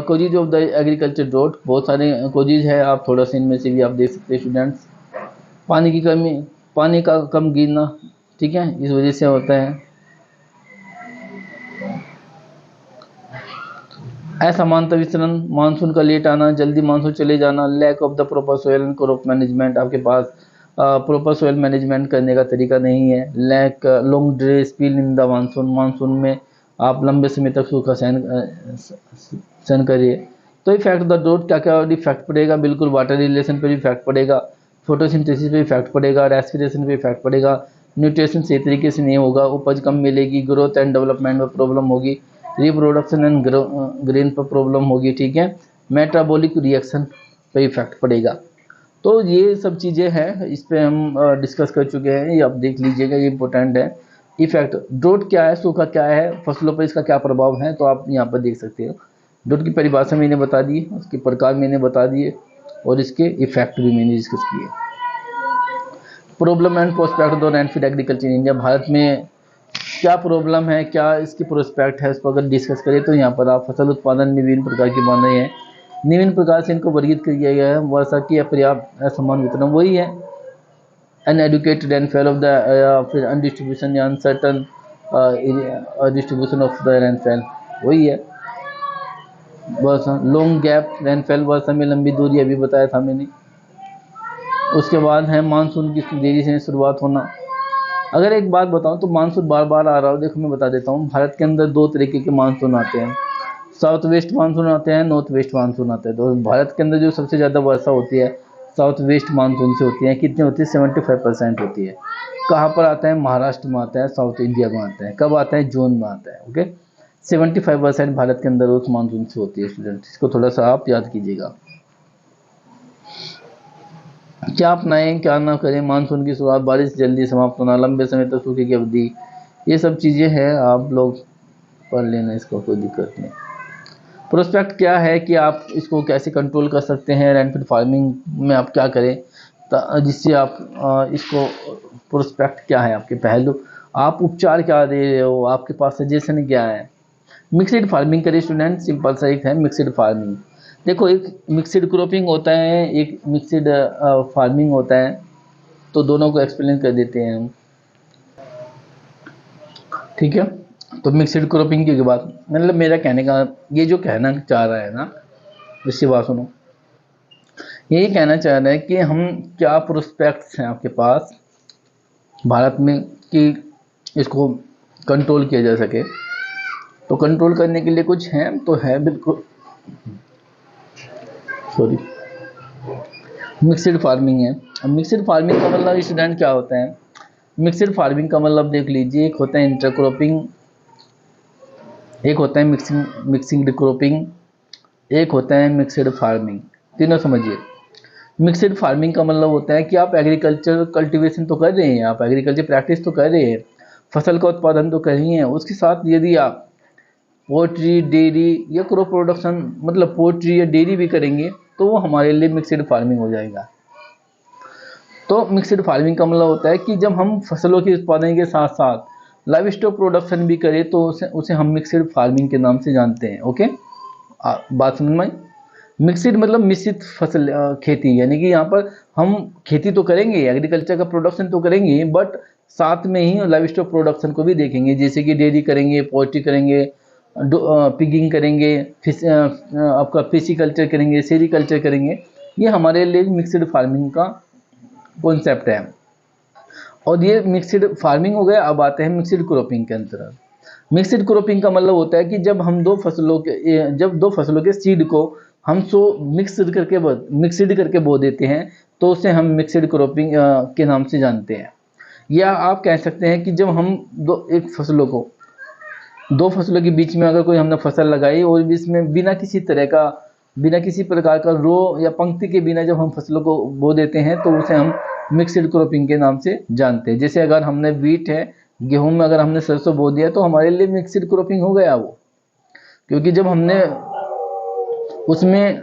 A: causes of the agriculture drought, बहुत सारे कोजेज है, आप थोड़ा सा इनमें से भी आप देख सकते हैं स्टूडेंट्स। पानी की कमी, पानी का कम गिरना, ठीक है, इस वजह से होता है। असमानता वितरण, मानसून का लेट आना, जल्दी मानसून चले जाना, lack of the proper soil and crop management, आपके पास प्रॉपर सोयल मैनेजमेंट करने का तरीका नहीं है। Lack long dry spell in the monsoon, monsoon में आप लंबे समय तक सूखा सहन करिए। तो इफेक्ट द ड्रॉट, क्या क्या इफेक्ट पड़ेगा, बिल्कुल वाटर रिलेशन पर भी इफेक्ट पड़ेगा, फोटोसिंथेसिस पे इफेक्ट पड़ेगा, रेस्पिरेशन पे इफेक्ट पड़ेगा, न्यूट्रिशन सही तरीके से नहीं होगा, उपज कम मिलेगी, ग्रोथ एंड डेवलपमेंट में प्रॉब्लम होगी, रिप्रोडक्शन एंड ग्रेन पर प्रॉब्लम होगी। ठीक है, मेटाबॉलिक रिएक्शन पे इफेक्ट पड़ेगा। तो ये सब चीज़ें हैं, इस पे हम डिस्कस कर चुके हैं, ये आप देख लीजिएगा, ये इंपॉर्टेंट है। इफेक्ट, ड्रॉट क्या है, सूखा क्या है, फसलों पर इसका क्या प्रभाव है, तो आप यहाँ पर देख सकते हो। ड्रॉट की परिभाषा मैंने बता दी, उसके प्रकार मैंने बता दिए और इसके इफेक्ट भी मैंने डिस्कस किए। Problem and prospect of rainfed agriculture in India, भारत में क्या प्रॉब्लम है, क्या इसकी प्रोस्पेक्ट है, इसको अगर डिस्कस करें तो यहाँ पर आप फसल उत्पादन में विभिन्न प्रकार की बन रहे हैं, निम्न प्रकार से इनको वर्गीकृत किया गया है। वर्षा की अपर्याप्त असमान वितरण, वही है अनएडुकेटेड रेनफॉल ऑफ द, फिर अनडिस्ट्रीब्यूशन या uncertain distribution of the rainfall, वही है। वर्षा, लॉन्ग गैप रेनफॉल, वर्षा में लंबी दूरी, अभी बताया था मैंने। उसके बाद है मानसून की देरी से शुरुआत होना। अगर एक बात बताऊं तो मानसून बार बार आ रहा हो, देखो मैं बता देता हूँ। भारत के अंदर दो तरीके के मानसून आते हैं, साउथ वेस्ट मानसून आते हैं, नॉर्थ वेस्ट मानसून आते हैं। तो भारत के अंदर जो सबसे ज़्यादा वर्षा होती है साउथ वेस्ट मानसून से होती है। कितनी होती है? 75% होती है। कहाँ पर आता है? महाराष्ट्र में आता है, साउथ इंडिया में आता है। कब आता है? जून में आता है। ओके, 75% भारत के अंदर उस मानसून से होती है। स्टूडेंट, इसको थोड़ा सा आप याद कीजिएगा। क्या अपनाएं क्या ना करें, मानसून की शुरुआत, बारिश जल्दी समाप्त होना, लंबे समय तक सूखे की अवधि, ये सब चीज़ें हैं, आप लोग पढ़ लेना, इसका कोई दिक्कत नहीं। प्रोस्पेक्ट क्या है कि आप इसको कैसे कंट्रोल कर सकते हैं, रेनफीड फार्मिंग में आप क्या करें जिससे आप इसको, प्रोस्पेक्ट क्या है आपके पहलू, आप उपचार क्या दे रहे हो, आपके पास सजेशन क्या है। मिक्सड फार्मिंग करें स्टूडेंट, सिंपल सा एक है मिक्सड फार्मिंग। देखो, एक मिक्सड क्रॉपिंग होता है, एक मिक्सड फार्मिंग होता है। तो दोनों को एक्सप्लेन कर देते हैं हम, ठीक है। तो मिक्सड क्रॉपिंग की बात, मतलब मेरा कहने का ये जो कहना चाह रहा है ना, इसकी बात सुनो। यही कहना चाह रहा है कि हम क्या प्रोस्पेक्ट्स हैं आपके पास भारत में कि इसको कंट्रोल किया जा सके। तो कंट्रोल करने के लिए कुछ है तो है, बिल्कुल। सॉरी, मिक्सड फार्मिंग है। अब मिक्सड फार्मिंग का मतलब स्टूडेंट क्या होता है? मिक्सड फार्मिंग का मतलब देख लीजिए, एक होता है इंटरक्रॉपिंग, एक होता है मिक्सिंग मिक्सिंग क्रॉपिंग, एक होता है मिक्सड फार्मिंग। तीनों समझिए। मिक्सड फार्मिंग का मतलब होता है कि आप एग्रीकल्चर कल्टीवेशन तो कर रहे हैं, आप एग्रीकल्चर प्रैक्टिस तो कर रहे हैं, फसल का उत्पादन तो कर रही हैं, उसके साथ यदि आप पोल्ट्री, डेयरी या क्रॉप प्रोडक्शन, मतलब पोल्ट्री या डेयरी भी करेंगे तो वो हमारे लिए मिक्सड फार्मिंग हो जाएगा। तो मिक्सड फार्मिंग का मतलब होता है कि जब हम फसलों के उत्पादन के साथ साथ लाइव स्टॉक प्रोडक्शन भी करें तो उसे हम मिक्सड फार्मिंग के नाम से जानते हैं। ओके, बात समझ में आई? मिक्सड मतलब मिश्रित फसल खेती, यानी कि यहाँ पर हम खेती तो करेंगे, एग्रीकल्चर का प्रोडक्शन तो करेंगे, बट साथ में ही लाइव स्टॉक प्रोडक्शन को भी देखेंगे, जैसे कि डेयरी करेंगे, पोल्ट्री करेंगे, पिगिंग करेंगे, फिश आपका फिशिकल्चर करेंगे, सेरीकल्चर करेंगे। ये हमारे लिए मिक्सड फार्मिंग का कॉन्सेप्ट है। और ये मिक्सड फार्मिंग हो गया। अब आते हैं मिक्सड क्रॉपिंग के अंतर्गत। मिक्सड क्रॉपिंग का मतलब होता है कि जब दो फसलों के सीड को हम मिक्सड करके बो देते हैं तो उसे हम मिक्सड क्रॉपिंग के नाम से जानते हैं। या आप कह सकते हैं कि जब हम दो फसलों के बीच में अगर कोई हमने फसल लगाई और इसमें बिना किसी प्रकार का रो या पंक्ति के बिना जब हम फसलों को बो देते हैं तो उसे हम मिक्सड क्रॉपिंग के नाम से जानते हैं। जैसे अगर हमने वीट है, गेहूं में अगर हमने सरसों बो दिया तो हमारे लिए मिक्सड क्रॉपिंग हो गया वो, क्योंकि जब हमने उसमें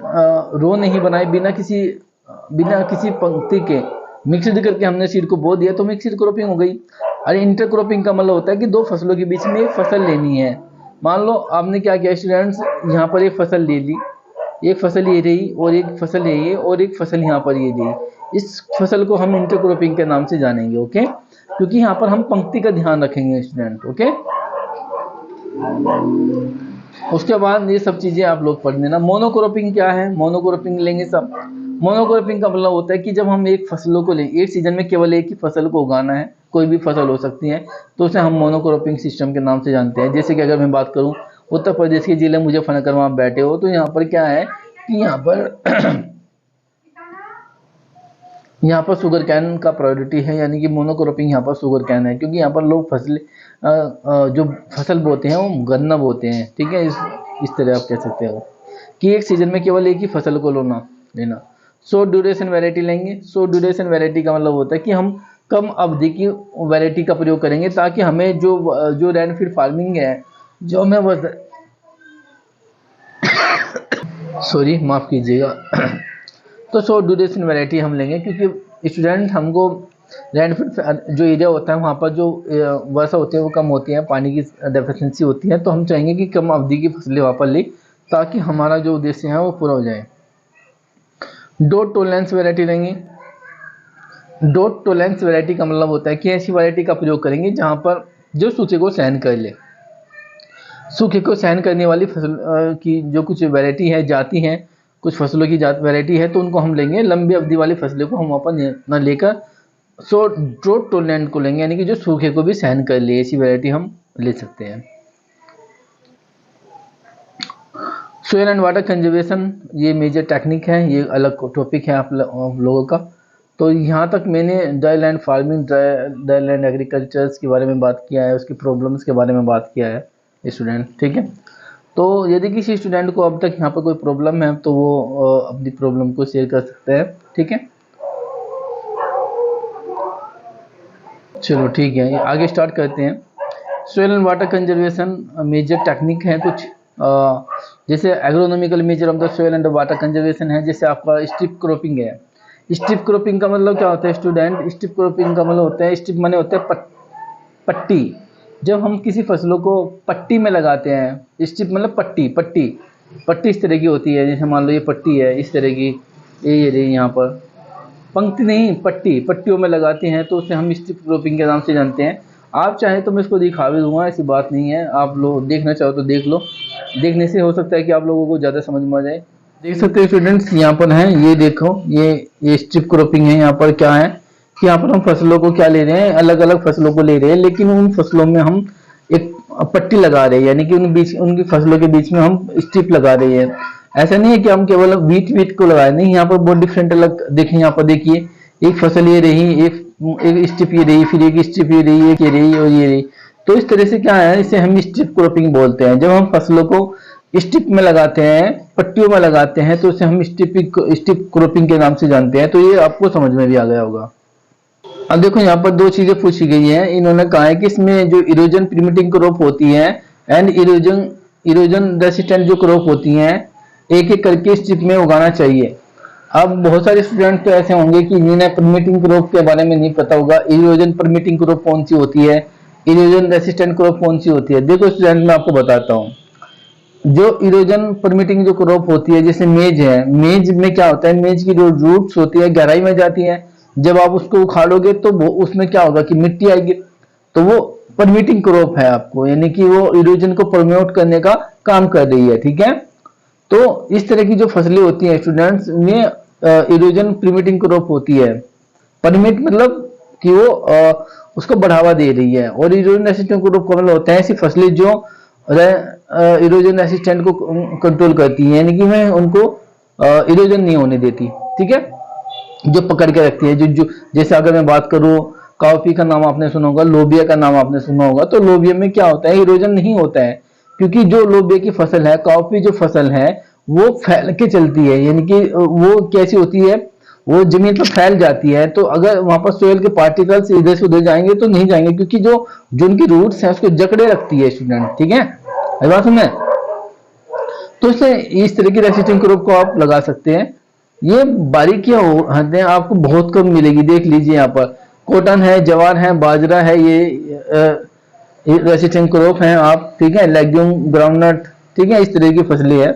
A: रो नहीं बनाई, बिना किसी पंक्ति के मिक्सड करके हमने सीड को बो दिया तो मिक्सड क्रॉपिंग हो गई। और इंटर क्रॉपिंग का मतलब होता है कि दो फसलों के बीच में एक फसल लेनी है। मान लो आपने क्या किया स्टूडेंट्स, यहाँ पर एक फसल ले ली, एक फसल ये रही और एक फसल ये और एक फसल यहाँ पर ये रही, इस फसल को हम इंटर क्रॉपिंग के नाम से जानेंगे। ओके, क्योंकि यहाँ पर हम पंक्ति का ध्यान रखेंगे स्टूडेंट। ओके, उसके बाद ये सब चीज़ें आप लोग पढ़ लेना। मोनोक्रॉपिंग क्या है? मोनोक्रॉपिंग लेंगे सब। मोनोक्रॉपिंग का मतलब होता है कि जब हम एक फसलों को एक सीजन में केवल एक ही फसल को उगाना है, कोई भी फसल हो सकती है, तो उसे हम मोनोक्रॉपिंग सिस्टम के नाम से जानते हैं। जैसे कि अगर मैं बात करूं उत्तर प्रदेश के जिले मुजफ्फरनगर में आप बैठे हो, तो यहाँ पर क्या है कि यहाँ पर यहाँ पर शुगर कैन का प्रायोरिटी है, यानी कि मोनोक्रॉपिंग यहाँ पर शुगर कैन है, क्योंकि यहाँ पर लोग जो फसल बोते हैं वो गन्ना बोते हैं। ठीक है, इस तरह आप कह सकते हो कि एक सीजन में केवल एक ही फसल को लेना। शॉर्ट ड्यूरेशन वैरायटी लेंगे। शॉर्ट ड्यूरेशन वैरायटी का मतलब होता है कि हम कम अवधि की वैरायटी का प्रयोग करेंगे, ताकि हमें जो रेनफीड फार्मिंग है, जो हमें सॉरी माफ़ कीजिएगा। तो शॉर्ट ड्यूरेशन वैरायटी हम लेंगे, क्योंकि स्टूडेंट हमको रेनफीड जो एरिया होता है वहाँ पर जो वर्षा होती है वो कम होती है, पानी की डेफिशिएंसी होती है, तो हम चाहेंगे कि कम अवधि की फसलें वहाँ पर लें, ताकि हमारा जो उद्देश्य है वो पूरा हो जाए। डॉट टॉलरेंस वैरायटी लेंगे। डॉट टॉलरेंस वैरायटी का मतलब होता है कि ऐसी वैरायटी का प्रयोग करेंगे जहाँ पर जो सूखे को सहन कर ले। सूखे को सहन करने वाली फसल की जो कुछ वैरायटी है, जाति है, कुछ फसलों की जात वैरायटी है, तो उनको हम लेंगे। लंबी अवधि वाली फसलों को हम अपन न लेकर ड्रोट टोलरेंट को लेंगे, यानी कि जो सूखे को भी सहन कर ले, ऐसी वैरायटी हम ले सकते हैं। सोयल एंड वाटर कंजर्वेशन ये मेजर टेक्निक है, ये अलग टॉपिक है आप लोगों का। तो यहाँ तक मैंने dry land farming, dry land agricultures के बारे में बात किया है, उसकी प्रॉब्लम्स के बारे में बात किया है स्टूडेंट, ठीक है। तो यदि किसी स्टूडेंट को अब तक यहाँ पर कोई प्रॉब्लम है तो वो अपनी प्रॉब्लम को शेयर कर सकते हैं, ठीक है। चलो ठीक है, आगे स्टार्ट करते हैं। Soil and water conservation measure technique है कुछ, जैसे agronomical measure of the soil and water conservation है, जैसे आपका स्ट्रिप क्रॉपिंग है। स्ट्रिप क्रॉपिंग का मतलब क्या होता है स्टूडेंट? स्ट्रिप क्रॉपिंग का मतलब होता है, स्ट्रिप माने होते हैं पट्टी। जब हम किसी फसलों को पट्टी में लगाते हैं, स्ट्रिप मतलब पट्टी, पट्टी इस तरह की होती है, जैसे मान लो ये पट्टी है इस तरह की, ये रही यहाँ पर पंक्ति नहीं, पट्टियों में लगाते हैं, तो उसे हम स्ट्रिप क्रॉपिंग के नाम से जानते हैं। आप चाहें तो मैं इसको दिखा भी दूंगा, ऐसी बात नहीं है, आप लोग देखना चाहो तो देख लो, देखने से हो सकता है कि आप लोगों को ज़्यादा समझ में आ जाए। देख सकते हो स्टूडेंट्स, यहाँ पर है, ये देखो, ये स्ट्रिप क्रॉपिंग है। यहाँ पर क्या है कि यहाँ पर हम फसलों को क्या ले रहे हैं, अलग अलग फसलों को ले रहे हैं, लेकिन उन फसलों में हम एक पट्टी लगा रहे हैं, यानी कि उनकी फसलों के बीच में हम स्ट्रिप लगा रहे हैं। ऐसा नहीं है कि हम केवल वीट को लगाए, नहीं, यहाँ पर बहुत डिफरेंट अलग देखें। यहाँ पर देखिए, एक फसल ये रही, एक स्ट्रिप ये रही, फिर एक स्ट्रिप ये रही, एक ये रही और ये रही। तो इस तरह से क्या है, इसे हम स्ट्रिप क्रॉपिंग बोलते हैं। जब हम फसलों को स्ट्रिप में लगाते हैं, पट्टियों में लगाते हैं, तो उसे हम स्ट्रिप क्रॉपिंग के नाम से जानते हैं। तो ये आपको समझ में भी आ गया होगा। अब देखो, यहाँ पर दो चीजें पूछी गई हैं। इन्होंने कहा है कि इसमें जो इरोजन परमिटिंग क्रॉप होती है एंड इरोजन रेसिस्टेंट जो क्रॉप होती हैं, एक एक करके स्ट्रिप में उगाना चाहिए। अब बहुत सारे स्टूडेंट तो ऐसे होंगे कि जिन्हें परमिटिंग क्रॉप के बारे में नहीं पता होगा। इरोजन परमिटिंग क्रॉप कौन सी होती है, इरोजन रेसिस्टेंट क्रॉप कौन सी होती है। देखो स्टूडेंट, मैं आपको बताता हूँ। जो इरोजन परमिटिंग जो क्रॉप होती है, जैसे मेज है, मेज में क्या होता है, मेज की जो रूट्स होती है गहराई में जाती है। जब आप उसको उखाड़ोगे तो वो उसमें क्या होगा कि मिट्टी आएगी, तो वो परमिटिंग क्रॉप है आपको, यानी कि वो इरोजन को प्रमोट करने का काम कर रही है, ठीक है। तो इस तरह की जो फसलें होती हैं स्टूडेंट्स, ये इरोजन परमिटिंग क्रॉप होती है। परमिट मतलब कि वो उसको बढ़ावा दे रही है, और इरोजन रेसिस्टेंट क्रॉप का मतलब होता है ऐसी फसलें जो इरोजन रेसिस्टेंट को कंट्रोल करती है, यानी कि मैं उनको इरोजन नहीं होने देती, ठीक है, जो पकड़ के रखती है। जो जैसे अगर मैं बात करूं, कॉफी का नाम आपने सुना होगा, लोबिया का नाम आपने सुना होगा। तो लोबिया में क्या होता है, इरोजन नहीं होता है, क्योंकि जो लोबिया की फसल है, कॉफी जो फसल है, वो फैल के चलती है, यानी कि वो कैसी होती है, वो जमीन पर फैल जाती है। तो अगर वहां पर सोयल के पार्टिकल्स इधर से उधर जाएंगे तो नहीं जाएंगे, क्योंकि जो उनकी रूट्स हैं उसको जकड़े रखती है स्टूडेंट, ठीक है, बात सुन। तो इससे इस तरह की रेसिस्टेंट क्रॉप को आप लगा सकते हैं। ये बारीकियां हैं, आपको बहुत कम मिलेगी। देख लीजिए, यहाँ पर कॉटन है, जवार है, बाजरा है, ये रेसिस्टेंट क्रॉप है आप, ठीक है, लेग्यूम, ग्राउंडनट, ठीक है, इस तरह की फसलें हैं।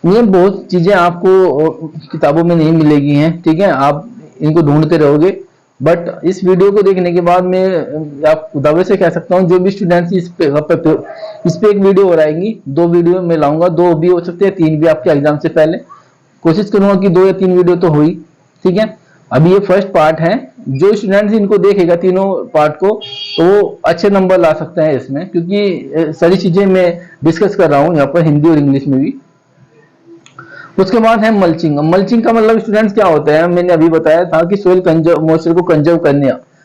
A: ये बहुत चीजें आपको किताबों में नहीं मिलेगी हैं, ठीक है, आप इनको ढूंढते रहोगे। बट इस वीडियो को देखने के बाद मैं आप दावे से कह सकता हूँ, जो भी स्टूडेंट्स इस पे एक वीडियो और आएंगी, 2 वीडियो मैं लाऊंगा, 2 भी हो सकते हैं, 3 भी, आपके एग्जाम से पहले कोशिश करूंगा कि 2 या 3 वीडियो तो हुई, ठीक है। अभी ये फर्स्ट पार्ट है, जो स्टूडेंट्स इनको देखेगा तीनों पार्ट को, तो वो अच्छे नंबर ला सकते हैं इसमें, क्योंकि सारी चीजें मैं डिस्कस कर रहा हूँ यहाँ पर हिंदी और इंग्लिश में भी। उसके बाद है मल्चिंग। मल्चिंग का मतलब स्टूडेंट्स क्या होता है, मैंने अभी बताया था कि सोइल मॉइस्चर को कंजर्व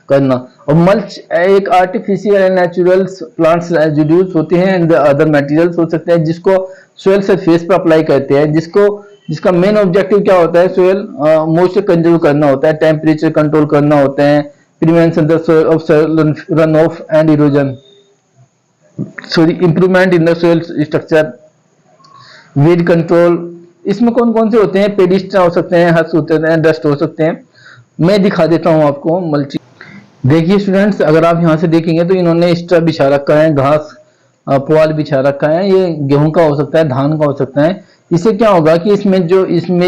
A: करना। और मल्च एक artificial and natural plants residues होते हैं एंड अदर मटेरियल्स हो सकते हैं, जिसको सोइल सरफेस पर अप्लाई करते हैं, जिसका मेन ऑब्जेक्टिव क्या होता है, सोइल मॉइस्चर कंजर्व करना होता है, टेम्परेचर कंट्रोल करना होता है, prevention of run of and erosion, improvement in the soil structure, weed control. इसमें कौन कौन से होते हैं, पेडिस्ट्रा हो सकते हैं, हर्स होते हैं, डस्ट हो सकते हैं। मैं दिखा देता हूं आपको मल्चिंग। देखिए स्टूडेंट्स, अगर आप यहां से देखेंगे तो इन्होंने स्ट्रा बिछा रखा है, घास पुआल बिछा रखा है, ये गेहूं का हो सकता है, धान का हो सकता है। इससे क्या होगा कि इसमें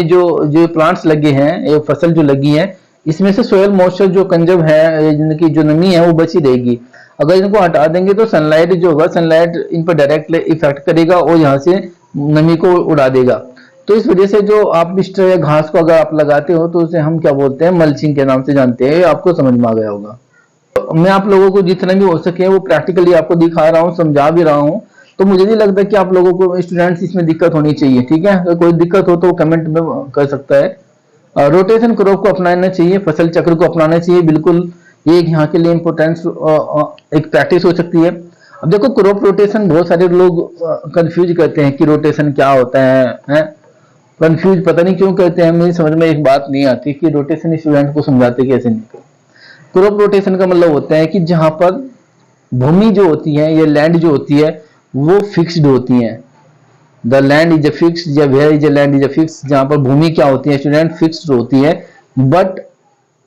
A: जो प्लांट्स लगे हैं, ये फसल जो लगी है, इसमें से सोयल मॉइस्चर जो कंजर्व है, जो नमी है, वो बची रहेगी। अगर इनको हटा देंगे तो सनलाइट जो होगा, सनलाइट इन पर डायरेक्ट इफेक्ट करेगा और यहाँ से नमी को उड़ा देगा। तो इस वजह से जो आप मिस्टर या घास को अगर आप लगाते हो तो उसे हम क्या बोलते हैं, मल्चिंग के नाम से जानते हैं। आपको समझ में आ गया होगा। मैं आप लोगों को जितना भी हो सके वो प्रैक्टिकली आपको दिखा रहा हूँ, समझा भी रहा हूँ। तो मुझे नहीं लगता कि आप लोगों को, स्टूडेंट्स, इसमें दिक्कत होनी चाहिए। ठीक है, अगर कोई दिक्कत हो तो कमेंट में कर सकता है। रोटेशन क्रॉप को अपनाना चाहिए, फसल चक्र को अपनाना चाहिए, बिल्कुल। ये एक यहाँ के लिए इम्पोर्टेंस एक प्रैक्टिस हो सकती है। अब देखो, क्रॉप रोटेशन बहुत सारे लोग कंफ्यूज करते हैं कि रोटेशन क्या होता है? कंफ्यूज पता नहीं क्यों करते हैं। मुझे समझ में एक बात नहीं आती कि रोटेशन स्टूडेंट को समझाते कैसे नहीं। क्रॉप रोटेशन का मतलब होता है कि जहां पर भूमि जो होती है या लैंड जो होती है वो फिक्स्ड होती है। The land is a fixed, या where is a land is a fixed. जहां पर भूमि क्या होती है स्टूडेंट, फिक्स्ड होती है।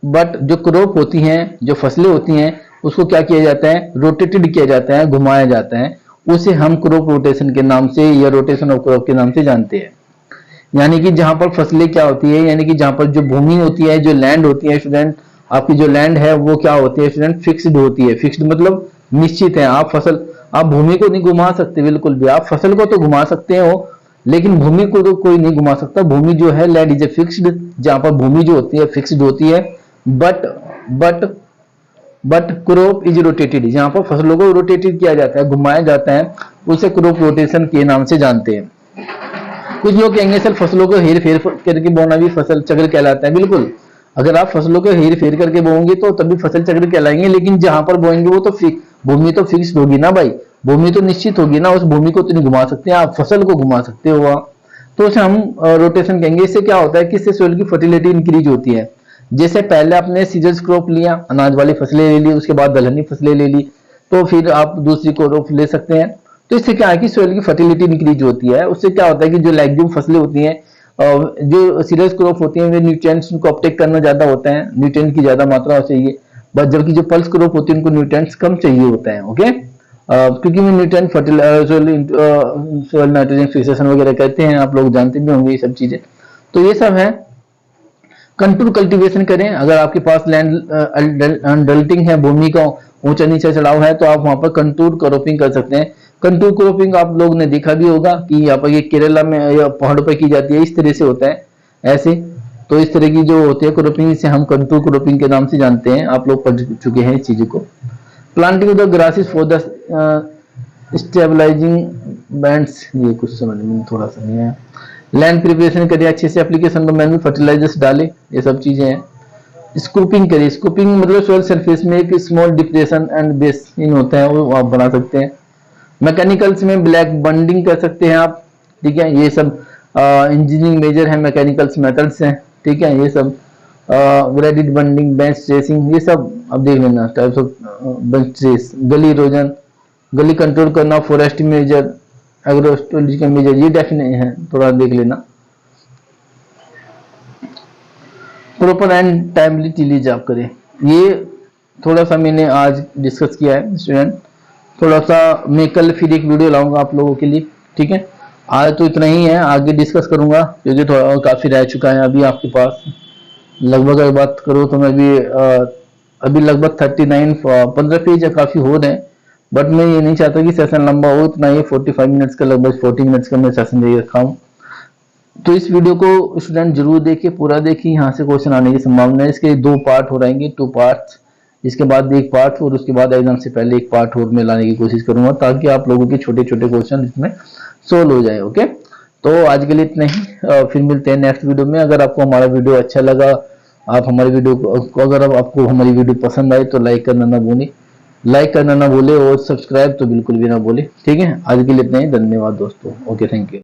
A: बट जो क्रॉप होती हैं, जो फसलें होती हैं, उसको क्या किया जाता है, रोटेटेड किया जाता है, घुमाया जाता है। उसे हम क्रॉप रोटेशन के नाम से या रोटेशन ऑफ क्रॉप के नाम से जानते हैं। यानी कि जहां पर फसलें क्या होती है, यानी कि जहां पर जो भूमि होती है, जो लैंड होती है स्टूडेंट, आपकी जो लैंड है वो क्या होती है स्टूडेंट, फिक्स्ड होती है। फिक्स्ड मतलब निश्चित है। आप भूमि को नहीं घुमा सकते बिल्कुल भी। आप फसल को तो घुमा सकते हो, लेकिन भूमि को तो कोई नहीं घुमा सकता। भूमि जो है, लैंड इज ए फिक्स्ड, जहां पर भूमि जो होती है फिक्स्ड होती है। But but but crop is rotated, जहां पर फसलों को रोटेटेड किया जाता है, घुमाया जाता है, उसे क्रॉप रोटेशन के नाम से जानते हैं। कुछ लोग कहेंगे सर फसलों को हेर फेर करके बोना भी फसल चक्र कहलाता है। बिल्कुल, अगर आप फसलों को हेर फेर करके बोएंगे तो तभी फसल चक्र कहलाएंगे, लेकिन जहां पर बोएंगे वो तो भूमि तो फिक्स होगी ना भाई, भूमि तो निश्चित होगी ना। उस भूमि को तो नहीं घुमा सकते, आप फसल को घुमा सकते हो वहां। तो उसे हम रोटेशन कहेंगे। इससे क्या होता है कि इससे सोइल की फर्टिलिटी इंक्रीज होती है। जैसे पहले आपने सीजन क्रॉप लिया, अनाज वाली फसलें ले ली, उसके बाद दलहनी फसलें ले ली, तो फिर आप दूसरी क्रॉप ले सकते हैं। तो इससे क्या है कि सोइल की फर्टिलिटी इंक्रीज होती है। उससे क्या होता है कि जो लेग्यूम फसलें होती हैं, जो सीरियस क्रॉप होती हैं, वे न्यूट्रिएंट्स को अपटेक करना ज्यादा होता है, न्यूट्रिएंट की ज्यादा मात्रा चाहिए। बट जबकि जो पल्स क्रॉप होती है उनको न्यूट्रिएंट्स कम चाहिए होता है। ओके, क्योंकि वो न्यूट्रिएंट सोइल नाइट्रोजन फिक्सेशन वगैरह कहते हैं, आप लोग जानते भी होंगे ये सब चीजें। तो ये सब है। कंटूर कल्टीवेशन करें। अगर आपके पास लैंड डल्टिंग है, भूमि का ऊंचा नीचा चढ़ाव है, तो आप वहां पर कंटूर क्रॉपिंग कर सकते हैं। कंटूर क्रॉपिंग आप लोग ने देखा भी होगा कि यहाँ पर ये केरला में या पहाड़ों पर की जाती है। इस तरह से होता है ऐसे। तो इस तरह की जो होती है क्रॉपिंग, इसे हम कंटूर क्रॉपिंग के नाम से जानते हैं। आप लोग पढ़ चुके हैं इस चीज को। Planting the grasses for the stabilizing bands, ये कुछ समझ में थोड़ा सा नहीं है। लैंड प्रिपरेशन करिए अच्छे से, एप्लीकेशन में मैनुअल फर्टिलाइजर्स डालें, ये सब चीजें हैं। स्कूपिंग करिए। स्कूपिंग मतलब सोइल सरफेस में एक small depression and base in होता है, वो आप बना सकते हैं। मैकेनिकल्स में ब्लैक बंडिंग कर सकते हैं आप। ठीक है, ये सब इंजीनियरिंग मेजर है, मैकेनिकल्स मेथड्स हैं। ठीक है, ये सब ग्रेडिड बंडिंग, बेंच ट्रेसिंग, ये सब आप देख लेना। टाइप्स ऑफ बेंच ट्रेस, गली इरोजन, गली कंट्रोल करना, फॉरेस्ट मेजर, एग्रोस्टोलॉजिकल मेजर, ये डेफिनेट है, थोड़ा देख लेना। प्रॉपर एंड टाइमली टिलेज आप करें, ये थोड़ा सा मैंने आज डिस्कस किया है स्टूडेंट। थोड़ा सा मैं कल फिर एक वीडियो लाऊंगा आप लोगों के लिए। ठीक है, आज तो इतना ही है, आगे डिस्कस करूंगा क्योंकि थोड़ा काफी रह चुका है अभी आपके पास। लगभग अगर बात करूँ तो मैं भी अभी लगभग 15 पेज काफी हो रहे हैं। बट मैं ये नहीं चाहता कि सेशन लंबा हो, इतना ही 45 मिनट्स का, लगभग 40 मिनट्स का मैं सेशन दे रखा हूँ। तो इस वीडियो को स्टूडेंट जरूर देखिए, पूरा देखिए, यहाँ से क्वेश्चन आने की संभावना है। इसके 2 पार्ट हो रहेंगे, 2 पार्ट्स। इसके बाद एक पार्ट और उसके बाद एग्जाम से पहले एक पार्ट और मैं लाने की कोशिश करूंगा, ताकि आप लोगों के छोटे छोटे क्वेश्चन इसमें सोल्व हो जाए। ओके, तो आज के लिए इतना ही, फिर मिलते हैं नेक्स्ट वीडियो में। अगर आपको हमारा वीडियो अच्छा लगा, आप हमारी वीडियो को, अगर आपको हमारी वीडियो पसंद आई तो लाइक करना ना भूले और सब्सक्राइब तो बिल्कुल भी ना भूले। ठीक है, आज के लिए इतना ही, धन्यवाद दोस्तों। Okay, thank you.